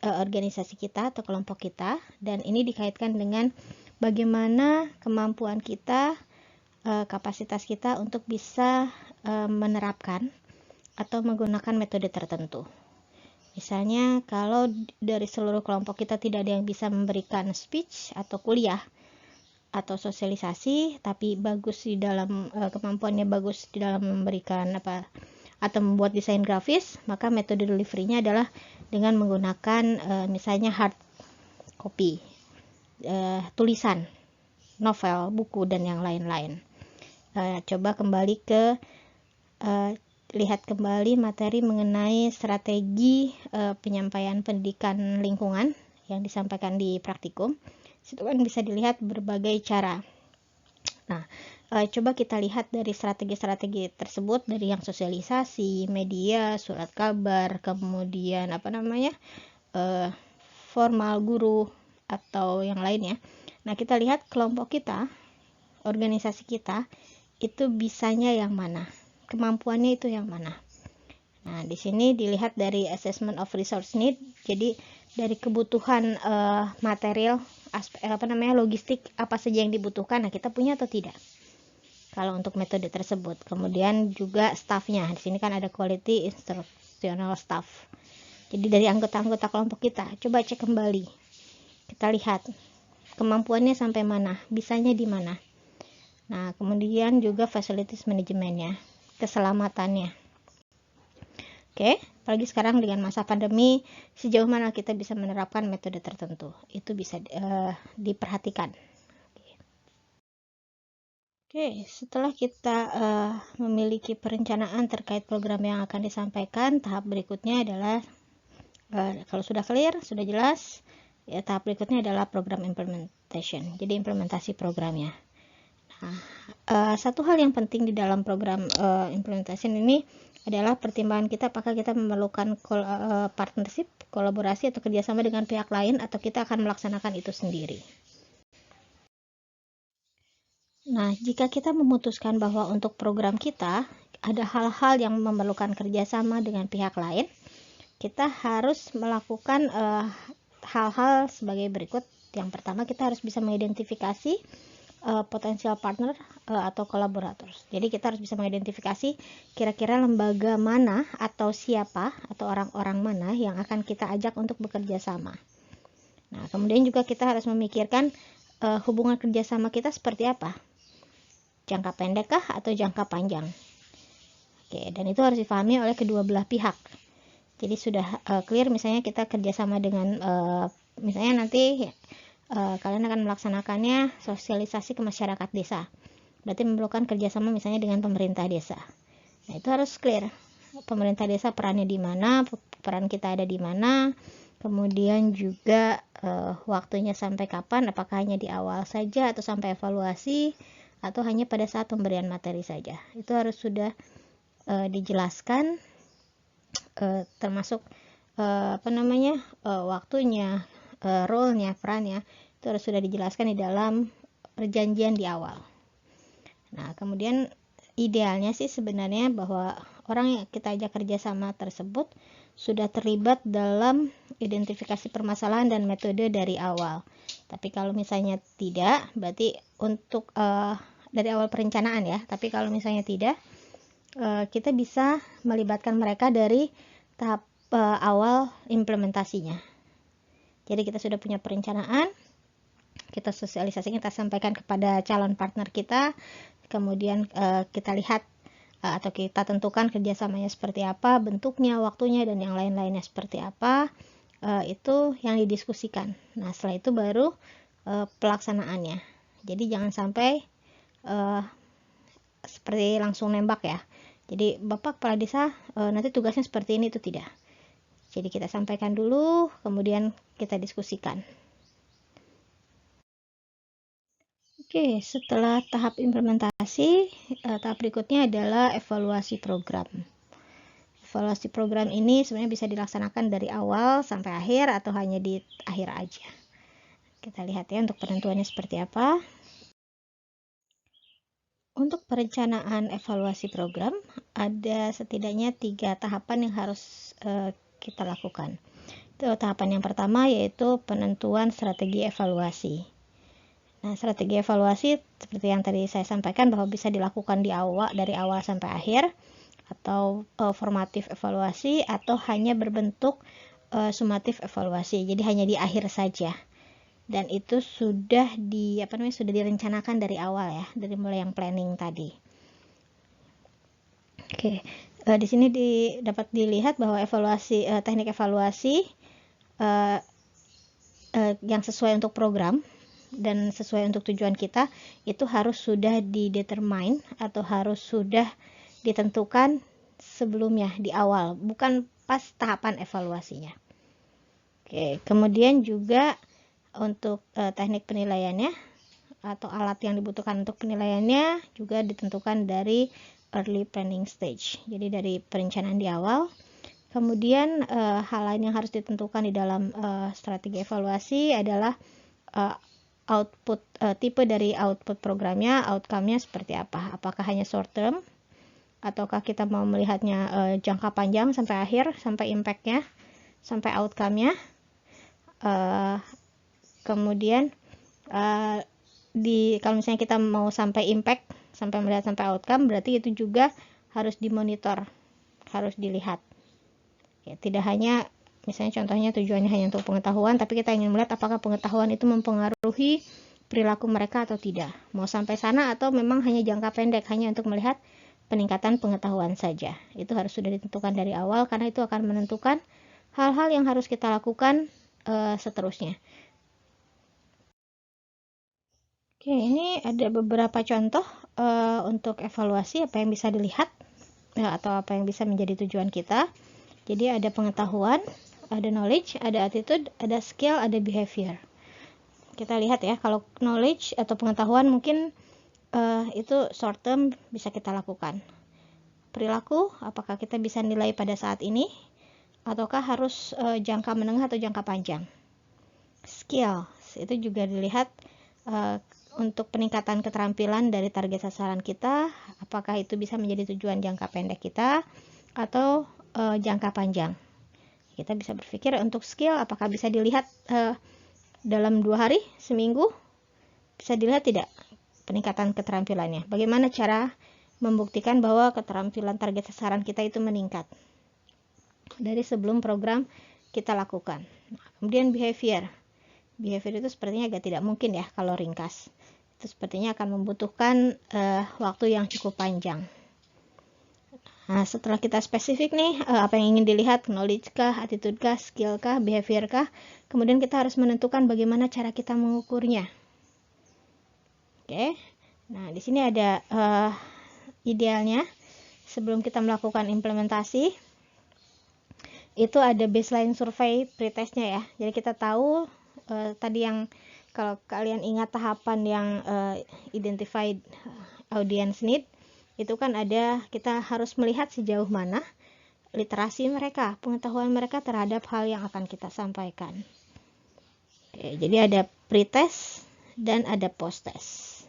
organisasi kita atau kelompok kita, dan ini dikaitkan dengan bagaimana kemampuan kita, kapasitas kita untuk bisa menerapkan atau menggunakan metode tertentu. Misalnya kalau dari seluruh kelompok kita tidak ada yang bisa memberikan speech atau kuliah atau sosialisasi, tapi bagus di dalam kemampuannya bagus di dalam memberikan atau membuat desain grafis, maka metode delivery-nya adalah dengan menggunakan misalnya hard copy, tulisan, novel, buku, dan yang lain-lain. Coba kembali ke lihat kembali materi mengenai strategi penyampaian pendidikan lingkungan yang disampaikan di praktikum. Situ kan bisa dilihat berbagai cara. Nah, coba kita lihat dari strategi-strategi tersebut, dari yang sosialisasi, media, surat kabar, kemudian formal guru atau yang lainnya. Nah, kita lihat kelompok kita, organisasi kita itu bisanya yang mana, kemampuannya itu yang mana. Nah, di sini dilihat dari assessment of resource need. Jadi dari kebutuhan material, logistik apa saja yang dibutuhkan, nah kita punya atau tidak kalau untuk metode tersebut. Kemudian juga staffnya, di sini kan ada quality instructional staff. Jadi dari anggota-anggota kelompok kita, coba cek kembali, kita lihat kemampuannya sampai mana, bisanya di mana. Nah, kemudian juga facilities manajemennya, keselamatannya. Oke, apalagi sekarang dengan masa pandemi, sejauh mana kita bisa menerapkan metode tertentu, itu bisa diperhatikan. Oke, setelah kita memiliki perencanaan terkait program yang akan disampaikan, tahap berikutnya adalah kalau sudah clear, sudah jelas, ya tahap berikutnya adalah program implementation. Jadi implementasi programnya. Nah, satu hal yang penting di dalam program implementation ini adalah pertimbangan kita apakah kita memerlukan partnership, kolaborasi atau kerjasama dengan pihak lain, atau kita akan melaksanakan itu sendiri. Nah, jika kita memutuskan bahwa untuk program kita ada hal-hal yang memerlukan kerjasama dengan pihak lain, kita harus melakukan hal-hal sebagai berikut. Yang pertama, kita harus bisa mengidentifikasi potensial partner atau kolaborator. Jadi kita harus bisa mengidentifikasi kira-kira lembaga mana atau siapa atau orang-orang mana yang akan kita ajak untuk bekerja sama. Nah, kemudian juga kita harus memikirkan hubungan kerjasama kita seperti apa. Jangka pendek kah atau jangka panjang? Oke, dan itu harus dipahami oleh kedua belah pihak. Jadi sudah clear, misalnya kita kerjasama dengan misalnya nanti kalian akan melaksanakannya sosialisasi ke masyarakat desa, berarti memerlukan kerjasama misalnya dengan pemerintah desa. Nah, itu harus clear, pemerintah desa perannya di mana, peran kita ada di mana, kemudian juga waktunya sampai kapan, apakah hanya di awal saja atau sampai evaluasi, atau hanya pada saat pemberian materi saja. Itu harus sudah dijelaskan, termasuk waktunya, role-nya, perannya, itu harus sudah dijelaskan di dalam perjanjian di awal. Nah, kemudian idealnya sih sebenarnya bahwa orang yang kita ajak kerjasama tersebut sudah terlibat dalam identifikasi permasalahan dan metode dari awal. Tapi kalau misalnya tidak, berarti untuk dari awal perencanaan ya. Tapi kalau misalnya tidak, kita bisa melibatkan mereka dari tahap awal implementasinya. Jadi kita sudah punya perencanaan, kita sosialisasikan, kita sampaikan kepada calon partner kita, kemudian kita lihat atau kita tentukan kerjasamanya seperti apa, bentuknya, waktunya, dan yang lain-lainnya seperti apa, itu yang didiskusikan. Nah, setelah itu baru pelaksanaannya. Jadi jangan sampai seperti langsung nembak ya. Jadi Bapak kepala desa nanti tugasnya seperti ini, itu tidak. Jadi kita sampaikan dulu, kemudian kita diskusikan. Oke, setelah tahap implementasi, tahap berikutnya adalah evaluasi program. Evaluasi program ini sebenarnya bisa dilaksanakan dari awal sampai akhir atau hanya di akhir aja. Kita lihat ya untuk penentuannya seperti apa. Untuk perencanaan evaluasi program, ada setidaknya 3 tahapan yang harus kita lakukan. Itu tahapan yang pertama yaitu penentuan strategi evaluasi. Nah, strategi evaluasi seperti yang tadi saya sampaikan bahwa bisa dilakukan dari awal sampai akhir, atau formatif evaluasi, atau hanya berbentuk sumatif evaluasi. Jadi hanya di akhir saja. Dan itu sudah sudah direncanakan dari awal ya, dari mulai yang planning tadi. Oke, di sini dapat dilihat bahwa teknik evaluasi yang sesuai untuk program dan sesuai untuk tujuan kita itu harus sudah didetermine atau harus sudah ditentukan sebelumnya di awal, bukan pas tahapan evaluasinya. Oke, kemudian juga untuk teknik penilaiannya atau alat yang dibutuhkan untuk penilaiannya juga ditentukan dari early planning stage, jadi dari perencanaan di awal. Kemudian hal lain yang harus ditentukan di dalam strategi evaluasi adalah tipe dari output programnya, outcome-nya seperti apa, apakah hanya short term ataukah kita mau melihatnya jangka panjang sampai akhir, sampai impact-nya, sampai outcome-nya. Kemudian kalau misalnya kita mau sampai impact, sampai melihat sampai outcome, berarti itu juga harus dimonitor, harus dilihat ya, tidak hanya misalnya contohnya tujuannya hanya untuk pengetahuan, tapi kita ingin melihat apakah pengetahuan itu mempengaruhi perilaku mereka atau tidak, mau sampai sana atau memang hanya jangka pendek, hanya untuk melihat peningkatan pengetahuan saja. Itu harus sudah ditentukan dari awal, karena itu akan menentukan hal-hal yang harus kita lakukan seterusnya. Oke, ini ada beberapa contoh untuk evaluasi apa yang bisa dilihat atau apa yang bisa menjadi tujuan kita. Jadi ada pengetahuan, ada knowledge, ada attitude, ada skill, ada behavior. Kita lihat ya, kalau knowledge atau pengetahuan mungkin itu short term bisa kita lakukan. Perilaku, apakah kita bisa nilai pada saat ini, ataukah harus jangka menengah atau jangka panjang. Skill, itu juga dilihat untuk peningkatan keterampilan dari target sasaran kita, apakah itu bisa menjadi tujuan jangka pendek kita atau jangka panjang. Kita bisa berpikir untuk skill, apakah bisa dilihat dalam 2 hari, seminggu, bisa dilihat tidak peningkatan keterampilannya. Bagaimana cara membuktikan bahwa keterampilan target sasaran kita itu meningkat dari sebelum program kita lakukan. Kemudian behavior itu sepertinya agak tidak mungkin ya kalau ringkas. Itu sepertinya akan membutuhkan waktu yang cukup panjang. Nah, setelah kita spesifik nih, apa yang ingin dilihat, knowledge kah, attitude kah, skill kah, behavior kah, kemudian kita harus menentukan bagaimana cara kita mengukurnya. Oke, nah di sini ada idealnya sebelum kita melakukan implementasi, itu ada baseline survey pretestnya ya. Jadi kita tahu tadi yang kalau kalian ingat tahapan yang identified audience need, itu kan ada, kita harus melihat sejauh mana literasi mereka, pengetahuan mereka terhadap hal yang akan kita sampaikan. Oke, jadi ada pretest dan ada post-test.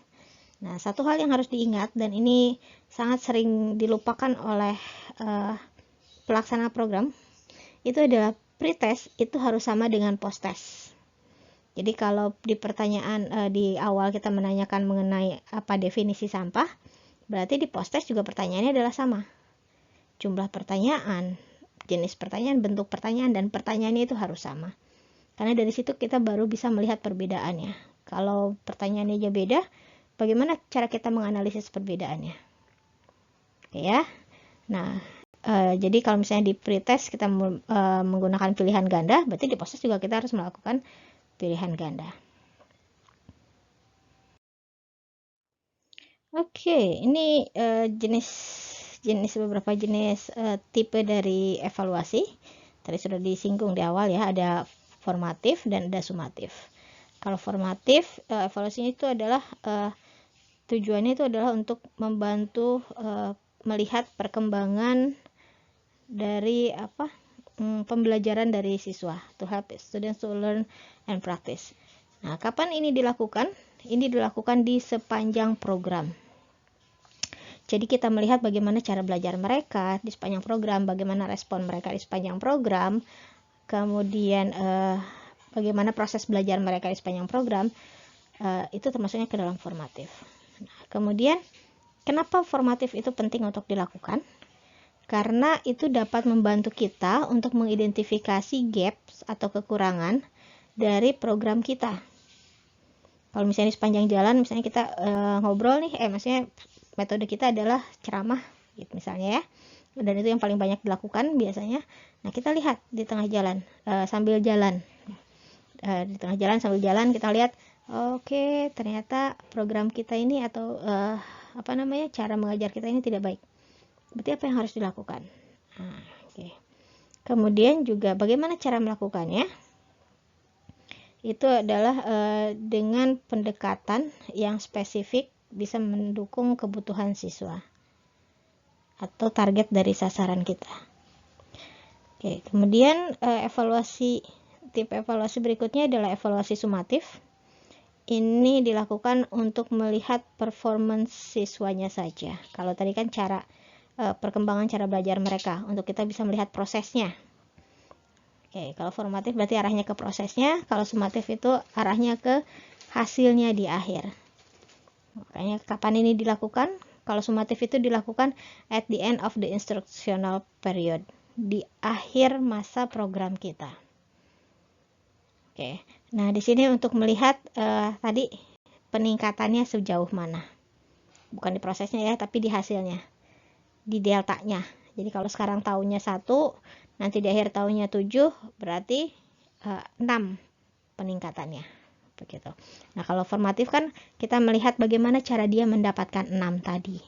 Nah, satu hal yang harus diingat, dan ini sangat sering dilupakan oleh pelaksana program, itu adalah pretest itu harus sama dengan post-test. Jadi kalau di pertanyaan di awal kita menanyakan mengenai apa definisi sampah, berarti di post-test juga pertanyaannya adalah sama. Jumlah pertanyaan, jenis pertanyaan, bentuk pertanyaan, dan pertanyaannya itu harus sama. Karena dari situ kita baru bisa melihat perbedaannya. Kalau pertanyaannya aja beda, bagaimana cara kita menganalisis perbedaannya? Oke ya. Nah, jadi kalau misalnya di pretest kita menggunakan pilihan ganda, berarti di post-test juga kita harus melakukan pilihan ganda. Oke, ini beberapa jenis tipe dari evaluasi. Tadi sudah disinggung di awal ya, ada formatif dan ada sumatif. Kalau formatif, evaluasinya itu adalah tujuannya itu adalah untuk membantu melihat perkembangan dari pembelajaran dari siswa, to help students to learn and practice. Nah, kapan ini dilakukan? Ini dilakukan di sepanjang program. Jadi kita melihat bagaimana cara belajar mereka di sepanjang program, bagaimana respon mereka di sepanjang program, kemudian bagaimana proses belajar mereka di sepanjang program, itu termasuknya ke dalam formatif. Nah, kemudian kenapa formatif itu penting untuk dilakukan? Karena itu dapat membantu kita untuk mengidentifikasi gaps atau kekurangan dari program kita. Kalau misalnya di sepanjang jalan, misalnya kita ngobrol nih, maksudnya metode kita adalah ceramah, gitu misalnya ya, dan itu yang paling banyak dilakukan biasanya. Nah, kita lihat di tengah jalan, sambil jalan, di tengah jalan sambil jalan kita lihat, oke, ternyata program kita ini atau cara mengajar kita ini tidak baik. Berarti apa yang harus dilakukan? Nah, oke. Kemudian juga bagaimana cara melakukannya? Itu adalah dengan pendekatan yang spesifik bisa mendukung kebutuhan siswa atau target dari sasaran kita. Oke, kemudian tipe evaluasi berikutnya adalah evaluasi sumatif. Ini dilakukan untuk melihat performance siswanya saja. Kalau tadi kan perkembangan cara belajar mereka, untuk kita bisa melihat prosesnya. Oke, kalau formatif berarti arahnya ke prosesnya, kalau sumatif itu arahnya ke hasilnya di akhir. Makanya kapan ini dilakukan? Kalau sumatif itu dilakukan at the end of the instructional period, di akhir masa program kita. Oke, nah di sini untuk melihat tadi peningkatannya sejauh mana, bukan di prosesnya ya, tapi di hasilnya, di deltanya. Jadi kalau sekarang tahunnya 1, nanti di akhir tahunnya 7, berarti 6 peningkatannya. Begitu. Nah, kalau formatif kan kita melihat bagaimana cara dia mendapatkan 6 tadi.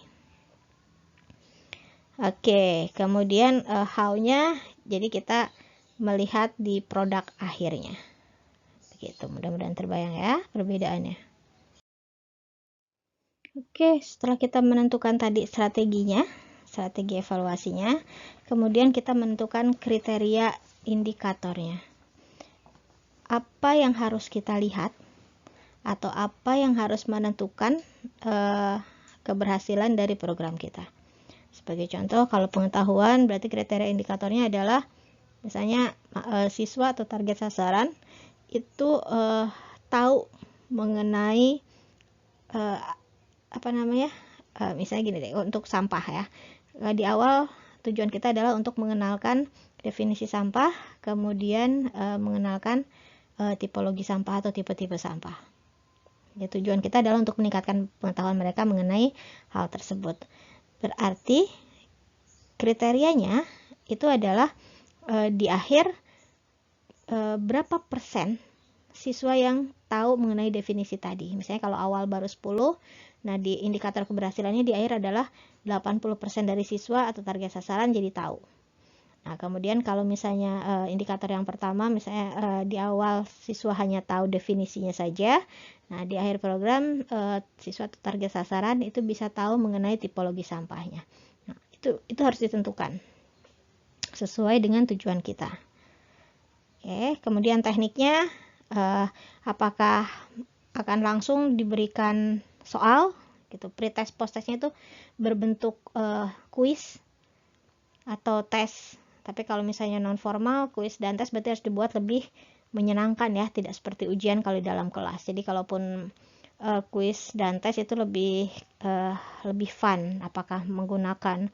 Oke, kemudian how-nya, jadi kita melihat di produk akhirnya. Begitu, mudah-mudahan terbayang ya perbedaannya. Oke, setelah kita menentukan tadi strategi evaluasinya, kemudian kita menentukan kriteria indikatornya. Apa yang harus kita lihat atau apa yang harus menentukan keberhasilan dari program kita. Sebagai contoh, kalau pengetahuan berarti kriteria indikatornya adalah misalnya siswa atau target sasaran itu tahu mengenai misalnya gini deh, untuk sampah ya. Di awal tujuan kita adalah untuk mengenalkan definisi sampah, kemudian mengenalkan tipologi sampah atau tipe-tipe sampah. Ya, tujuan kita adalah untuk meningkatkan pengetahuan mereka mengenai hal tersebut. Berarti kriterianya itu adalah di akhir berapa persen siswa yang tahu mengenai definisi tadi. Misalnya kalau awal baru 10, nah di indikator keberhasilannya di akhir adalah 80% dari siswa atau target sasaran jadi tahu. Nah, kemudian kalau misalnya indikator yang pertama, misalnya di awal siswa hanya tahu definisinya saja, nah di akhir program siswa atau target sasaran itu bisa tahu mengenai tipologi sampahnya. Nah, itu harus ditentukan sesuai dengan tujuan kita. Oke, kemudian tekniknya, apakah akan langsung diberikan soal, gitu. Pretest posttestnya itu berbentuk kuis atau tes. Tapi kalau misalnya non formal, kuis dan tes berarti harus dibuat lebih menyenangkan ya, tidak seperti ujian kalau di dalam kelas. Jadi kalaupun kuis dan tes itu lebih fun, apakah menggunakan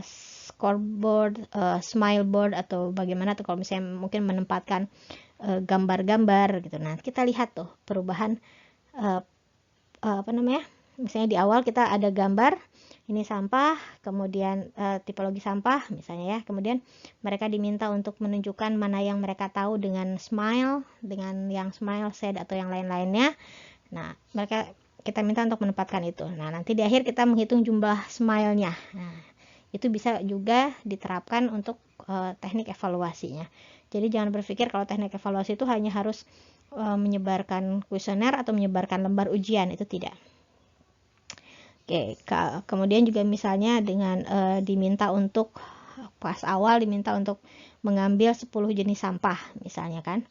scoreboard, smileboard atau bagaimana tuh, kalau misalnya mungkin menempatkan gambar-gambar gitu. Nah, kita lihat tuh perubahan misalnya di awal kita ada gambar ini sampah, kemudian tipologi sampah misalnya ya, kemudian mereka diminta untuk menunjukkan mana yang mereka tahu dengan smile, dengan yang smile, sad atau yang lain-lainnya. Nah, mereka kita minta untuk menempatkan itu. Nah, nanti di akhir kita menghitung jumlah smile-nya. Nah, itu bisa juga diterapkan untuk teknik evaluasinya. Jadi jangan berpikir kalau teknik evaluasi itu hanya harus menyebarkan kuesioner atau menyebarkan lembar ujian, itu tidak. Oke, kemudian juga misalnya dengan diminta untuk pas awal diminta untuk mengambil 10 jenis sampah misalnya kan.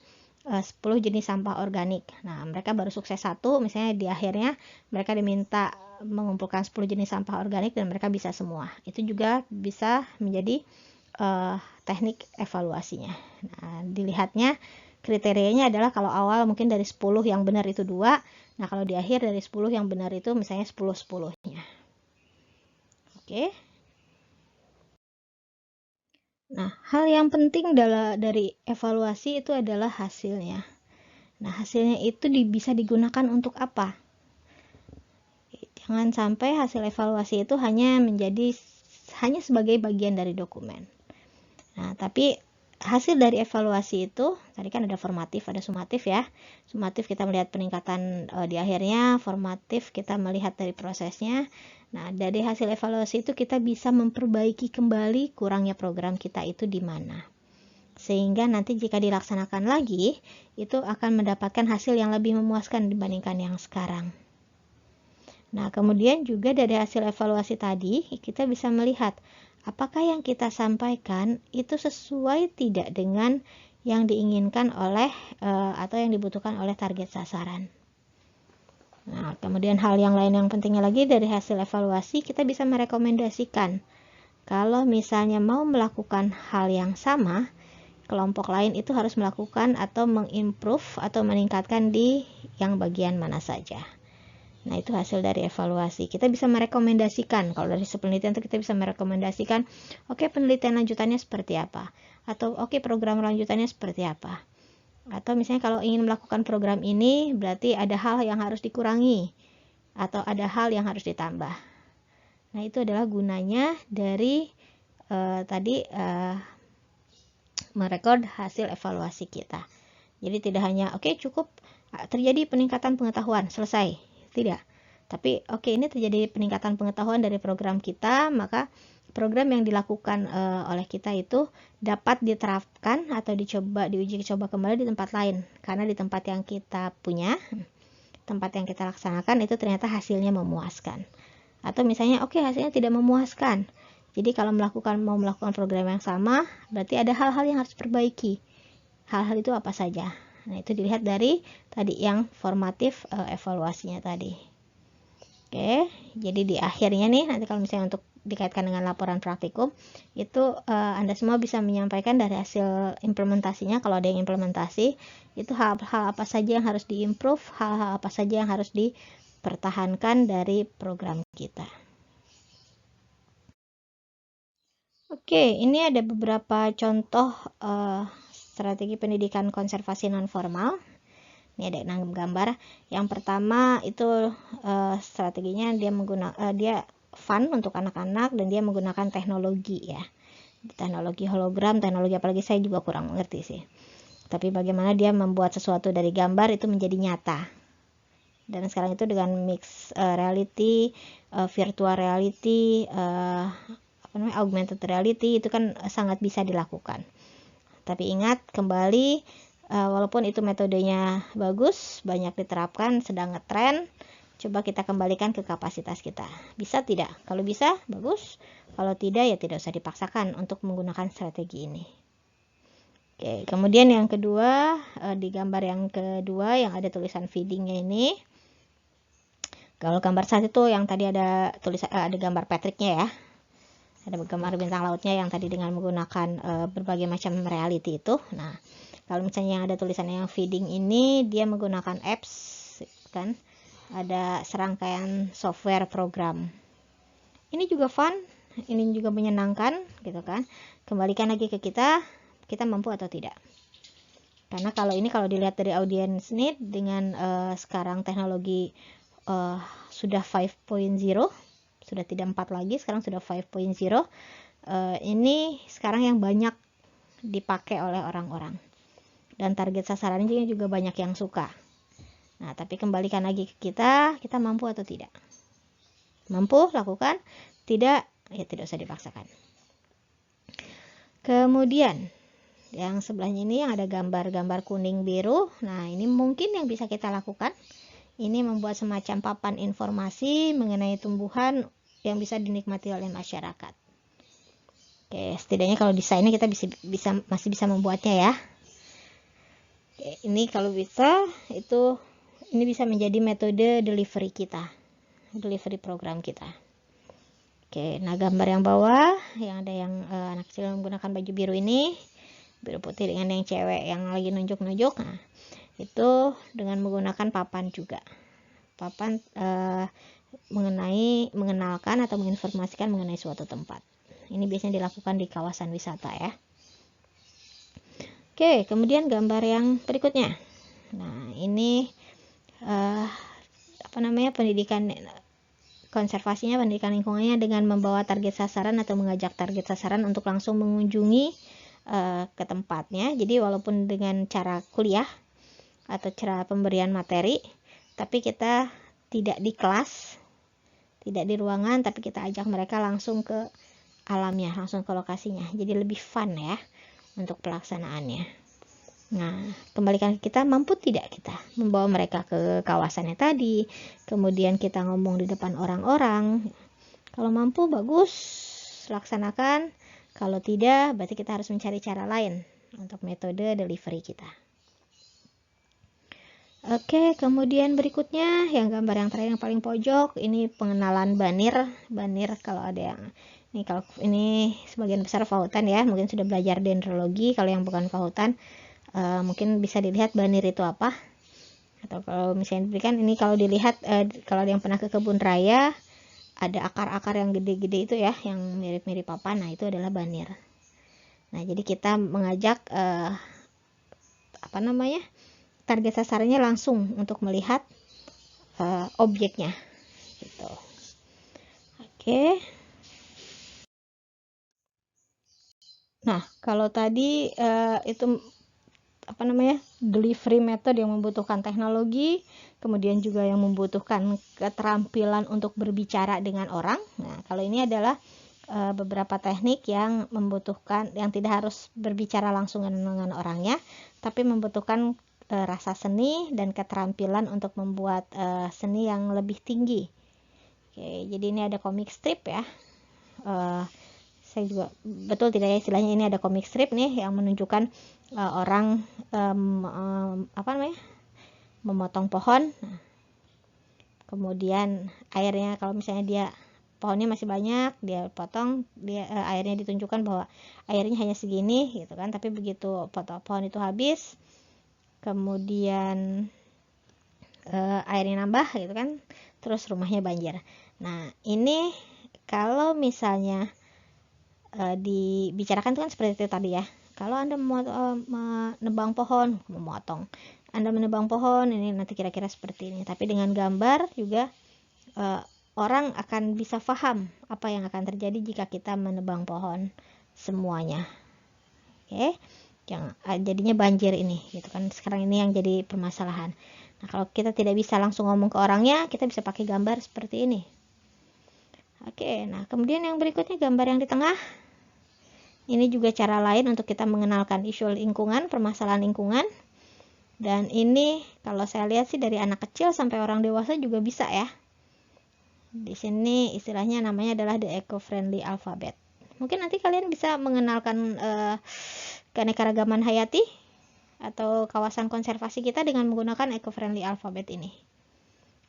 10 jenis sampah organik. Nah, mereka baru sukses satu, misalnya di akhirnya mereka diminta mengumpulkan 10 jenis sampah organik dan mereka bisa semua. Itu juga bisa menjadi teknik evaluasinya. Nah, dilihatnya kriterianya adalah kalau awal mungkin dari 10 yang benar itu 2. Nah, kalau di akhir dari 10 yang benar itu misalnya 10-10-nya. Oke. Nah, hal yang penting dari evaluasi itu adalah hasilnya. Nah, hasilnya itu bisa digunakan untuk apa? Jangan sampai hasil evaluasi itu hanya sebagai bagian dari dokumen. Nah, tapi hasil dari evaluasi itu, tadi kan ada formatif, ada sumatif ya. Sumatif kita melihat peningkatan di akhirnya, formatif kita melihat dari prosesnya. Nah, dari hasil evaluasi itu kita bisa memperbaiki kembali kurangnya program kita itu di mana. Sehingga nanti jika dilaksanakan lagi, itu akan mendapatkan hasil yang lebih memuaskan dibandingkan yang sekarang. Nah, kemudian juga dari hasil evaluasi tadi, kita bisa melihat apakah yang kita sampaikan itu sesuai tidak dengan yang diinginkan oleh atau yang dibutuhkan oleh target sasaran. Nah, kemudian hal yang lain yang pentingnya lagi dari hasil evaluasi, kita bisa merekomendasikan kalau misalnya mau melakukan hal yang sama, kelompok lain itu harus melakukan atau mengimprove atau meningkatkan di yang bagian mana saja. Nah, itu hasil dari evaluasi. Kita bisa merekomendasikan, kalau dari penelitian itu kita bisa merekomendasikan, oke, penelitian lanjutannya seperti apa, atau oke, program lanjutannya seperti apa. Atau misalnya kalau ingin melakukan program ini, berarti ada hal yang harus dikurangi, atau ada hal yang harus ditambah. Nah, itu adalah gunanya dari merekod hasil evaluasi kita. Jadi tidak hanya cukup terjadi peningkatan pengetahuan, selesai. Tidak. Tapi ini terjadi peningkatan pengetahuan dari program kita, maka program yang dilakukan oleh kita itu dapat diterapkan atau diuji coba kembali di tempat lain. Karena di tempat yang kita punya, tempat yang kita laksanakan itu ternyata hasilnya memuaskan. Atau misalnya hasilnya tidak memuaskan. Jadi kalau mau melakukan program yang sama, berarti ada hal-hal yang harus diperbaiki. Hal-hal itu apa saja? Nah, itu dilihat dari tadi yang formatif evaluasinya tadi. Oke, jadi di akhirnya nih, nanti kalau misalnya untuk dikaitkan dengan laporan praktikum, itu Anda semua bisa menyampaikan dari hasil implementasinya. Kalau ada yang implementasi, itu hal-hal apa saja yang harus diimprove, hal-hal apa saja yang harus dipertahankan dari program kita. Oke, ini ada beberapa contoh strategi pendidikan konservasi non-formal. Ini ada 6 gambar. Yang pertama itu strateginya dia fun untuk anak-anak dan dia menggunakan teknologi ya. Teknologi hologram, teknologi apalagi saya juga kurang mengerti sih. Tapi bagaimana dia membuat sesuatu dari gambar itu menjadi nyata. Dan sekarang itu dengan mix reality, virtual reality, augmented reality itu kan sangat bisa dilakukan. Tapi ingat kembali, walaupun itu metodenya bagus, banyak diterapkan, sedang ngetren, coba kita kembalikan ke kapasitas kita. Bisa tidak? Kalau bisa, bagus. Kalau tidak, ya tidak usah dipaksakan untuk menggunakan strategi ini. Oke, kemudian yang kedua, di gambar yang kedua yang ada tulisan feedingnya ini. Kalau gambar 1 itu yang tadi ada tulisan ada gambar Patricknya ya. Ada gambar bintang lautnya yang tadi dengan menggunakan berbagai macam reality itu. Nah, kalau misalnya yang ada tulisan yang feeding ini, dia menggunakan apps kan, ada serangkaian software program. Ini juga fun, ini juga menyenangkan gitu kan. Kembalikan lagi ke kita mampu atau tidak. Karena kalau dilihat dari audience need dengan sekarang teknologi sudah 5.0, sudah tidak 4 lagi, sekarang sudah 5.0. Ini sekarang yang banyak dipakai oleh orang-orang. Dan target sasarannya juga banyak yang suka. Nah, tapi kembalikan lagi ke kita mampu atau tidak. Mampu lakukan, tidak, ya tidak usah dipaksakan. Kemudian yang sebelahnya ini yang ada gambar-gambar kuning biru. Nah, ini mungkin yang bisa kita lakukan. Ini membuat semacam papan informasi mengenai tumbuhan yang bisa dinikmati oleh masyarakat. Oke, setidaknya kalau desainnya kita masih bisa membuatnya ya. Oke, ini kalau bisa ini bisa menjadi metode delivery kita, delivery program kita. Oke, nah gambar yang bawah yang ada yang anak kecil menggunakan baju biru ini, biru putih dengan yang cewek yang lagi nunjuk-nunjuk. Nah, itu dengan menggunakan papan juga. Papan mengenalkan atau menginformasikan mengenai suatu tempat. Ini biasanya dilakukan di kawasan wisata ya. Oke, kemudian gambar yang berikutnya. Nah, ini pendidikan konservasinya, pendidikan lingkungannya dengan membawa target sasaran atau mengajak target sasaran untuk langsung mengunjungi ke tempatnya. Jadi walaupun dengan cara kuliah atau cara pemberian materi, tapi kita tidak di kelas, tidak di ruangan, tapi kita ajak mereka langsung ke alamnya, langsung ke lokasinya. Jadi lebih fun ya untuk pelaksanaannya. Nah, kembalikan kita, mampu tidak kita membawa mereka ke kawasannya tadi, kemudian kita ngomong di depan orang-orang. Kalau mampu, bagus, laksanakan. Kalau tidak, berarti kita harus mencari cara lain untuk metode delivery kita. Oke, kemudian berikutnya yang gambar yang terakhir yang paling pojok, ini pengenalan banir. Banir kalau ada yang ini sebagian besar Fahutan ya, mungkin sudah belajar dendrologi. Kalau yang bukan Fahutan, mungkin bisa dilihat banir itu apa. Atau kalau misalnya diberikan ini, kalau dilihat kalau ada yang pernah ke kebun raya, ada akar-akar yang gede-gede itu ya, yang mirip-mirip papan. Nah, itu adalah banir. Nah, jadi kita mengajak target sasarannya langsung untuk melihat objeknya gitu. Oke. Nah, kalau tadi itu delivery method yang membutuhkan teknologi, kemudian juga yang membutuhkan keterampilan untuk berbicara dengan orang. Nah, kalau ini adalah beberapa teknik yang membutuhkan, yang tidak harus berbicara langsung dengan orangnya, tapi membutuhkan rasa seni dan keterampilan untuk membuat seni yang lebih tinggi. Oke, jadi ini ada comic strip ya. Saya juga betul tidak ya istilahnya, ini ada comic strip nih yang menunjukkan orang memotong pohon. Nah, kemudian airnya, kalau misalnya dia pohonnya masih banyak, dia potong, airnya ditunjukkan bahwa airnya hanya segini gitu kan, tapi begitu pohon itu habis, kemudian airnya nambah gitu kan, terus rumahnya banjir. Nah, ini kalau misalnya dibicarakan itu kan seperti itu tadi ya. Kalau Anda menebang pohon, memotong, Anda menebang pohon, ini nanti kira-kira seperti ini. Tapi dengan gambar juga orang akan bisa paham apa yang akan terjadi jika kita menebang pohon semuanya. Oke, jadinya banjir ini gitu kan. Sekarang ini yang jadi permasalahan. Nah, kalau kita tidak bisa langsung ngomong ke orangnya, kita bisa pakai gambar seperti ini. Oke, nah kemudian yang berikutnya gambar yang di tengah. Ini juga cara lain untuk kita mengenalkan isu lingkungan, permasalahan lingkungan. Dan ini kalau saya lihat sih dari anak kecil sampai orang dewasa juga bisa ya. Di sini istilahnya namanya adalah the eco-friendly alphabet. Mungkin nanti kalian bisa mengenalkan keanekaragaman hayati atau kawasan konservasi kita dengan menggunakan eco-friendly alphabet ini.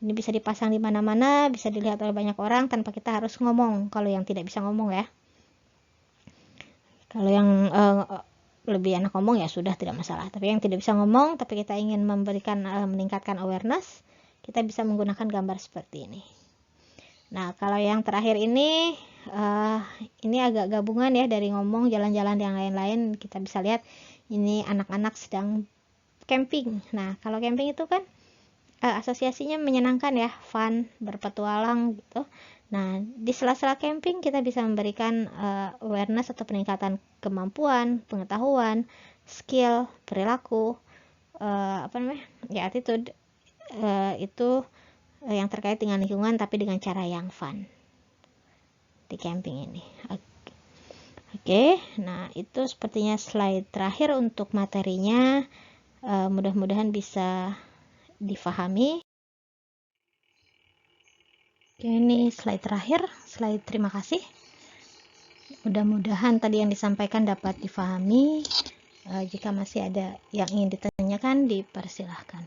Ini bisa dipasang di mana-mana, bisa dilihat oleh banyak orang tanpa kita harus ngomong. Kalau yang tidak bisa ngomong ya. Kalau yang lebih enak ngomong ya sudah, tidak masalah. Tapi yang tidak bisa ngomong, tapi kita ingin meningkatkan awareness, kita bisa menggunakan gambar seperti ini. Nah, kalau yang terakhir ini agak gabungan ya dari ngomong, jalan-jalan yang lain-lain. Kita bisa lihat ini anak-anak sedang camping. Nah, kalau camping itu kan asosiasinya menyenangkan ya, fun, berpetualang gitu. Nah, di sela-sela camping kita bisa memberikan awareness atau peningkatan kemampuan, pengetahuan, skill, perilaku, attitude, itu yang terkait dengan lingkungan tapi dengan cara yang fun di camping ini. Oke, nah itu sepertinya slide terakhir untuk materinya. Mudah-mudahan bisa difahami. Oke, ini slide terakhir, slide terima kasih. Mudah-mudahan tadi yang disampaikan dapat difahami. Jika masih ada yang ingin ditanyakan, dipersilahkan.